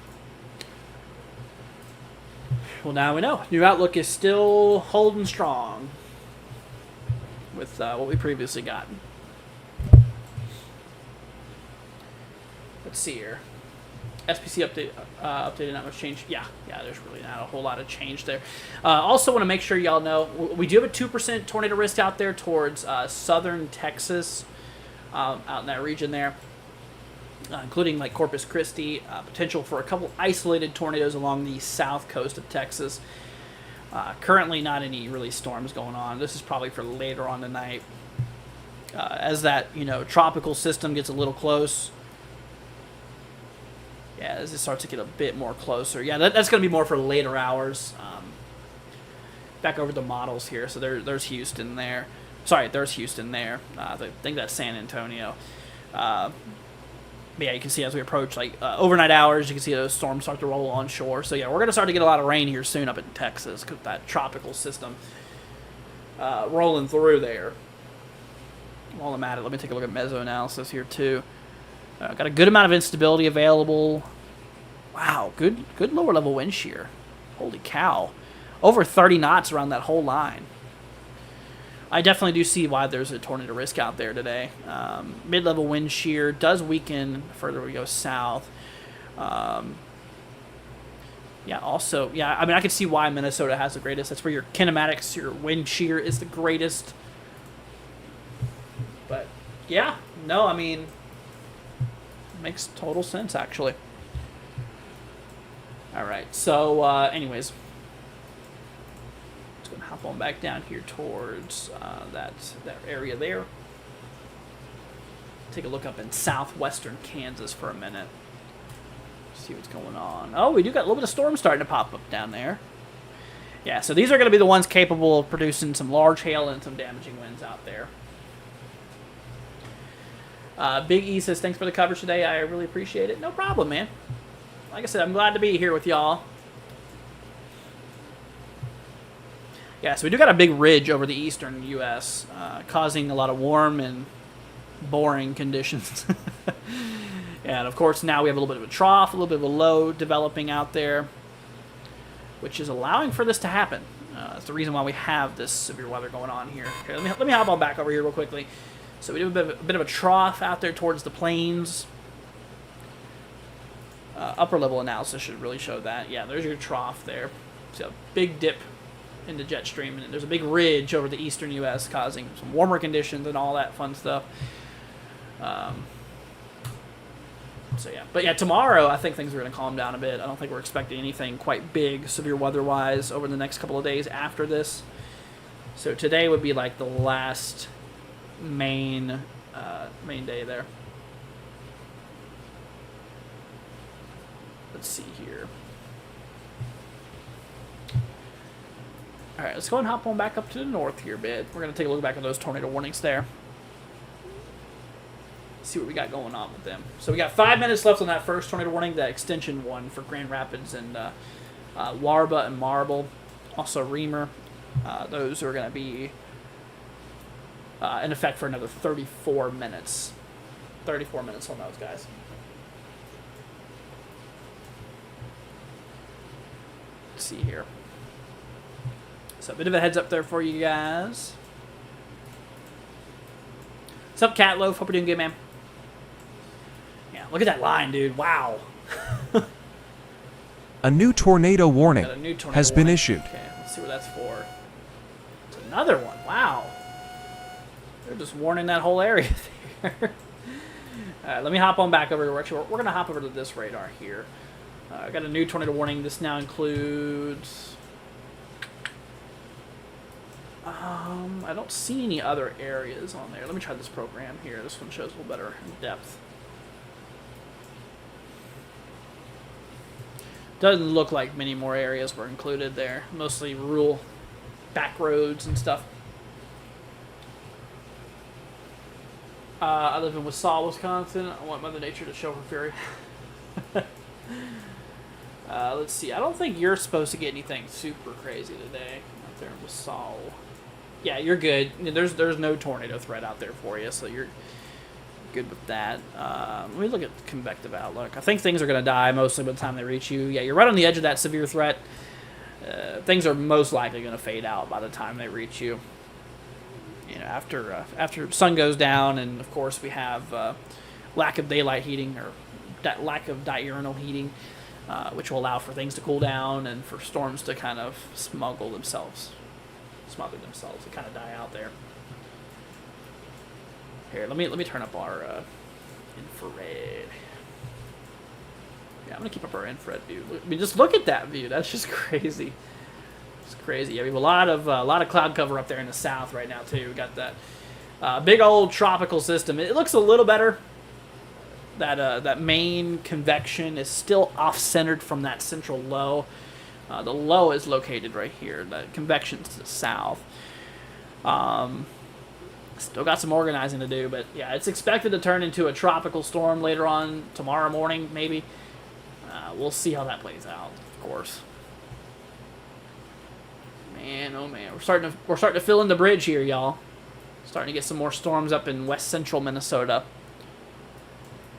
Well, now we know. New outlook is still holding strong with what we previously got. Let's see here. SPC updated, not much change. Yeah, there's really not a whole lot of change there. Also want to make sure y'all know, we do have a 2% tornado risk out there towards southern Texas, out in that region there, including like Corpus Christi. Potential for a couple isolated tornadoes along the south coast of Texas. Currently not any really storms going on. This is probably for later on tonight. As that, tropical system gets a little close. Yeah, as it starts to get a bit more closer. Yeah, that's going to be more for later hours. Back over the models here. So there's Houston there. Sorry, there's Houston there. I think that's San Antonio. But yeah, you can see as we approach overnight hours, you can see those storms start to roll on shore. So yeah, we're going to start to get a lot of rain here soon up in Texas because that tropical system rolling through there. While I'm at it, let me take a look at mesoanalysis here too. Got a good amount of instability available. Wow, good lower level wind shear. Holy cow. Over 30 knots around that whole line. I definitely do see why there's a tornado risk out there today. Mid-level wind shear does weaken further we go south. I can see why Minnesota has the greatest. That's where your kinematics, your wind shear is the greatest. But, yeah, no, I mean, makes total sense, actually. All right, so, anyways, let's go and hop on back down here towards that area there. Take a look up in southwestern Kansas for a minute. See what's going on. Oh, we do got a little bit of storm starting to pop up down there. Yeah, so these are going to be the ones capable of producing some large hail and some damaging winds out there. Big E says, thanks for the coverage today. I really appreciate it. No problem, man. Like I said, I'm glad to be here with y'all. Yeah, so we do got a big ridge over the eastern U.S., causing a lot of warm and boring conditions. And, of course, now we have a little bit of a trough, a little bit of a low developing out there, which is allowing for this to happen. That's the reason why we have this severe weather going on here. Okay, let me hop on back over here real quickly. So we do a bit of a trough out there towards the plains. Upper level analysis should really show that. Yeah, there's your trough there. So a big dip into jet stream, and there's a big ridge over the eastern U.S. causing some warmer conditions and all that fun stuff. So yeah, but yeah, tomorrow I think things are going to calm down a bit. I don't think we're expecting anything quite big, severe weather-wise, over the next couple of days after this. So today would be like the last main day there. Let's see here. All right, let's go and hop on back up to the north here a bit. We're going to take a look back at those tornado warnings there. See what we got going on with them. So we got 5 minutes left on that first tornado warning, that extension one for Grand Rapids and Warba and Marble, also Reamer. Those are going to be in effect for another 34 minutes. 34 minutes on those guys. Let's see here. So a bit of a heads up there for you guys. What's up, Cat Loaf? Hope you're doing good, man. Yeah, look at that line, dude. Wow. A new tornado warning has been issued. Okay, let's see what that's for. It's another one. Wow. They're just warning that whole area there. All right, let me hop on back over here. We're going to hop over to this radar here. I got a new tornado warning. This now includes... I don't see any other areas on there. Let me try this program here. This one shows a little better in depth. Doesn't look like many more areas were included there. Mostly rural back roads and stuff. I live in Wausau, Wisconsin. I want Mother Nature to show her fury. Let's see. I don't think you're supposed to get anything super crazy today out there in Wausau. yeah, you're good. There's no tornado threat out there for you, so you're good with that. Let me look at convective outlook. I think things are going to die mostly by the time they reach you. Yeah, you're right on the edge of that severe threat. Things are most likely going to fade out by the time they reach you. You know, after sun goes down, and of course we have lack of daylight heating or lack of diurnal heating, which will allow for things to cool down and for storms to kind of smother themselves and kind of die out there. Here, let me turn up our infrared. Yeah, I'm gonna keep up our infrared view. I mean, just look at that view. That's just crazy. It's crazy. Yeah, we have a lot of cloud cover up there in the south right now too. We got that big old tropical system. It looks a little better. That main convection is still off-centered from that central low. The low is located right here. The convection's to the south. Still got some organizing to do, but yeah, it's expected to turn into a tropical storm later on tomorrow morning, maybe. We'll see how that plays out, of course. Man, oh man, we're starting to fill in the bridge here, y'all. Starting to get some more storms up in west central Minnesota.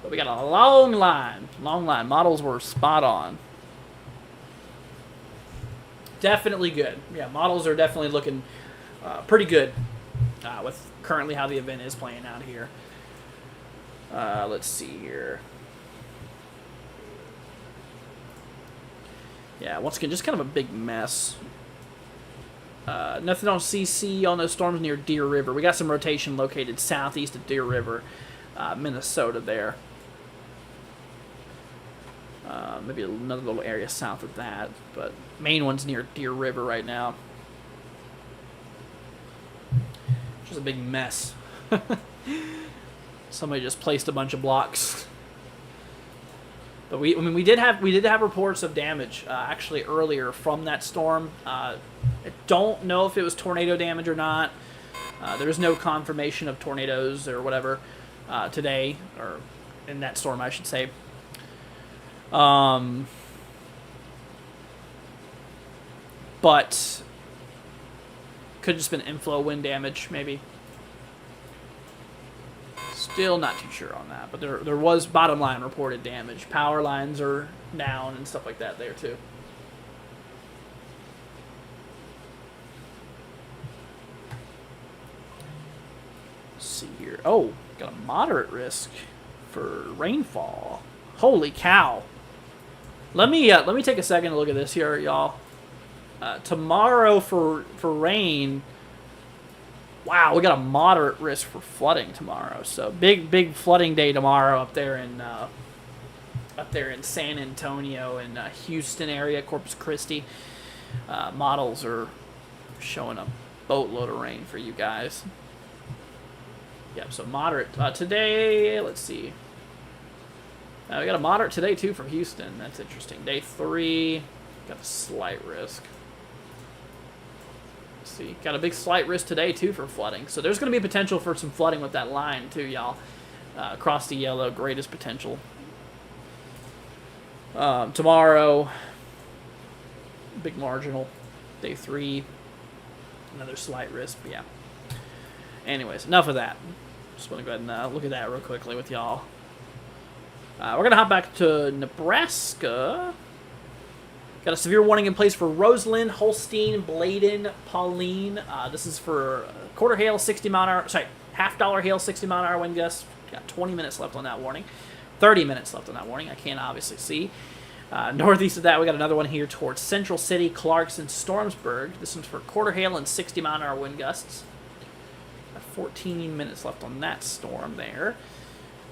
But we got a long line. Models were spot on. Definitely good. Yeah, models are definitely looking pretty good with currently how the event is playing out here. Let's see here. Yeah, once again, just kind of a big mess. Nothing on CC on those storms near Deer River. We got some rotation located southeast of Deer River, Minnesota there. Maybe another little area south of that, but main one's near Deer River right now. Just a big mess. Somebody just placed a bunch of blocks. But we did have reports of damage actually earlier from that storm. I don't know if it was tornado damage or not. There's no confirmation of tornadoes or whatever today, or in that storm, I should say. But could have just been inflow wind damage, maybe. Still not too sure on that, but there was bottom line reported damage. Power lines are down and stuff like that there too. Let's see here. Oh, got a moderate risk for rainfall. Holy cow! Let me take a second to look at this here, y'all. Tomorrow for rain. Wow, we got a moderate risk for flooding tomorrow. So big flooding day tomorrow up there in San Antonio and Houston area, Corpus Christi. Models are showing a boatload of rain for you guys. Yep, so moderate today. Let's see. We got a moderate today too for Houston. That's interesting. Day 3, got a slight risk. See, got a big slight risk today too for flooding. So there's going to be potential for some flooding with that line too, y'all. Across the yellow, greatest potential. Tomorrow, big marginal. Day 3, another slight risk. But yeah. Anyways, enough of that. Just want to go ahead and look at that real quickly with y'all. We're going to hop back to Nebraska. Got a severe warning in place for Roseland, Holstein, Bladen, Pauline. This is for quarter hail, 60 mile an hour. Sorry, $half hail, 60 mile an hour wind gusts. Got 20 minutes left on that warning. 30 minutes left on that warning. I can't obviously see. Northeast of that, we got another one here towards Central City, Clarkson, Stormsburg. This one's for quarter hail and 60 mile an hour wind gusts. Got 14 minutes left on that storm there.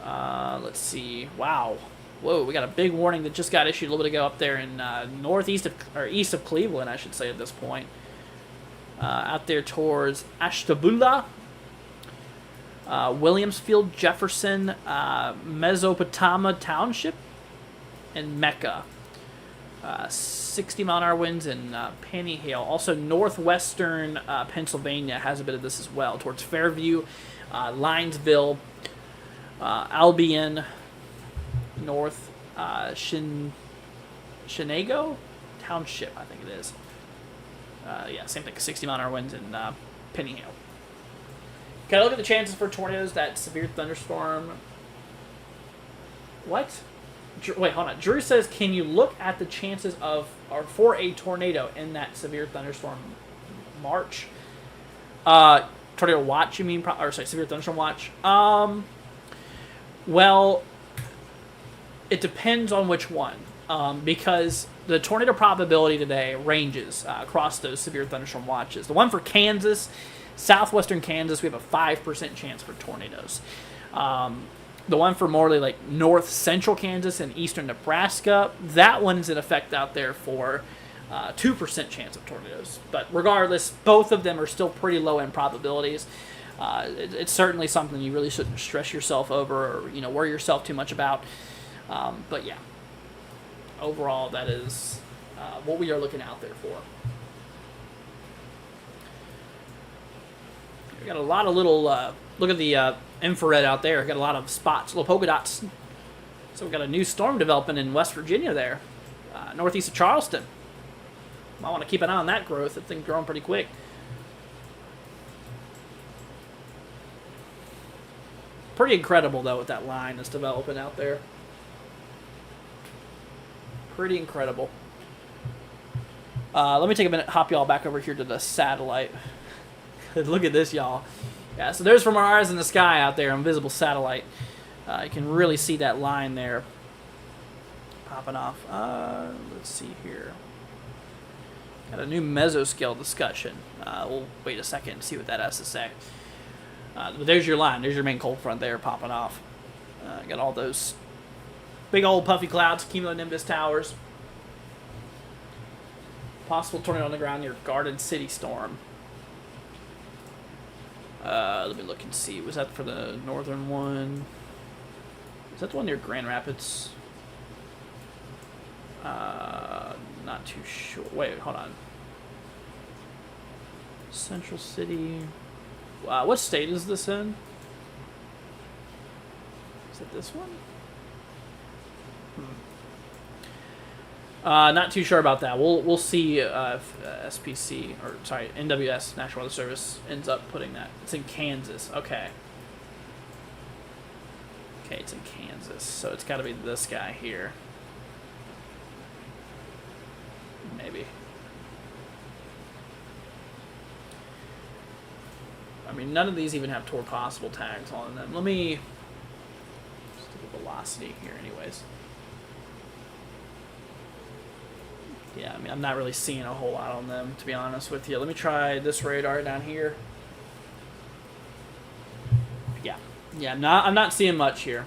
Let's see. Wow. Whoa, we got a big warning that just got issued a little bit ago up there in northeast of, or east of Cleveland, I should say at this point. Out there towards Ashtabula, Williamsfield, Jefferson, Mesopotamia Township, and Mecca. 60 mile an hour winds and penny hail. Also, northwestern Pennsylvania has a bit of this as well, towards Fairview, Linesville, Albion, North Shenango Township, I think it is. Yeah, same thing, 60 mile an hour winds and Penny hail. Can I look at the chances for tornadoes, that severe thunderstorm? What? Wait, hold on. Drew says, can you look at the chances of, or for a tornado in that severe thunderstorm March? Tornado watch, you mean? Or sorry, severe thunderstorm watch. Well, it depends on which one. Because the tornado probability today ranges across those severe thunderstorm watches. The one for Kansas, southwestern Kansas, we have a 5% chance for tornadoes. The one for more like north central Kansas and eastern Nebraska, that one is in effect out there for 2% chance of tornadoes. But regardless, both of them are still pretty low in probabilities. It's certainly something you really shouldn't stress yourself over or worry yourself too much about. But yeah, overall, that is what we are looking out there for. We got a lot of little, look at the infrared out there. Got a lot of spots, little polka dots. So we got a new storm developing in West Virginia there, northeast of Charleston. Might want to keep an eye on that growth. That thing's growing pretty quick. Pretty incredible, though, what that line is developing out there. Pretty incredible. Let me take a minute, hop y'all back over here to the satellite. Look at this, y'all. Yeah, so there's from our eyes in the sky out there, invisible satellite. You can really see that line there popping off. Let's see here. Got a new mesoscale discussion. We'll wait a second and see what that has to say. But there's your line. There's your main cold front there popping off. Got all those big old puffy clouds, cumulonimbus towers. Possible tornado on the ground near Garden City storm. Let me look and see. Was that for the northern one? Is that the one near Grand Rapids? Not too sure. Wait, hold on. Central City. What state is this in? Is it this one? Not too sure about that. We'll see if SPC, or sorry, NWS, National Weather Service, ends up putting that. It's in Kansas. Okay. Okay, it's in Kansas. So it's got to be this guy here. Maybe. I mean, none of these even have toward possible tags on them. Let me just do the velocity here anyways. Yeah, I mean, I'm not really seeing a whole lot on them, to be honest with you. Let me try this radar down here. Yeah, I'm not seeing much here.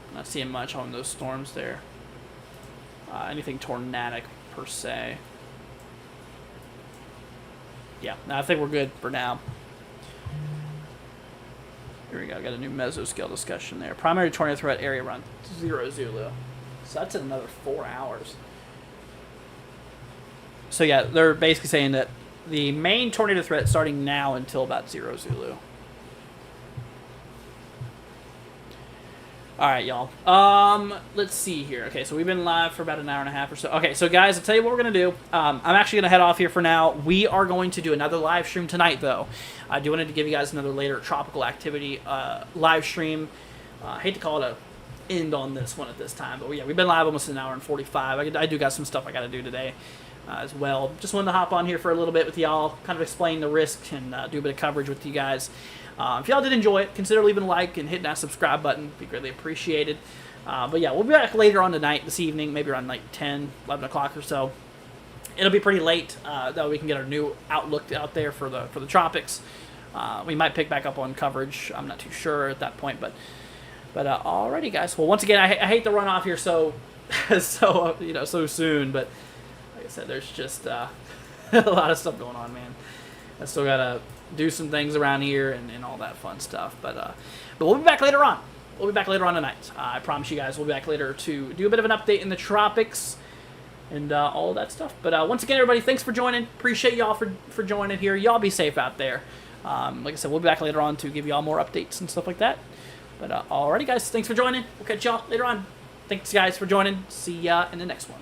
I'm not seeing much on those storms there. Anything tornadic per se. Yeah, I think we're good for now. Here we go. Got a new mesoscale discussion there. Primary tornado threat area around 0 Zulu. So that's in another 4 hours. So yeah, they're basically saying that the main tornado threat starting now until about 0 Zulu. All right, y'all. Let's see here. Okay, so we've been live for about an hour and a half or so. Okay, so guys, I'll tell you what we're going to do. I'm actually going to head off here for now. We are going to do another live stream tonight, though. I do want to give you guys another later tropical activity live stream. I hate to call it a end on this one at this time, but yeah, we've been live almost an hour and 45. I do got some stuff I got to do today as well. Just wanted to hop on here for a little bit with y'all, kind of explain the risk and do a bit of coverage with you guys. If y'all did enjoy it, consider leaving a like and hitting that subscribe button. It'd be greatly appreciated. But yeah, we'll be back later on tonight, this evening, maybe around like 10, 11 o'clock or so. It'll be pretty late, that way we can get our new outlook out there for the tropics. We might pick back up on coverage. I'm not too sure at that point, but alrighty, guys. Well, once again, I hate to run off here so soon, but like I said, there's just a lot of stuff going on, man. I still gotta do some things around here and all that fun stuff, but we'll be back later on. We'll be back later on tonight. I promise you guys we'll be back later to do a bit of an update in the tropics and all of that stuff. But once again, everybody, thanks for joining. Appreciate y'all for joining here. Y'all be safe out there. Like I said, we'll be back later on to give y'all more updates and stuff like that. But alrighty, guys, thanks for joining. We'll catch y'all later on. Thanks, guys, for joining. See ya in the next one.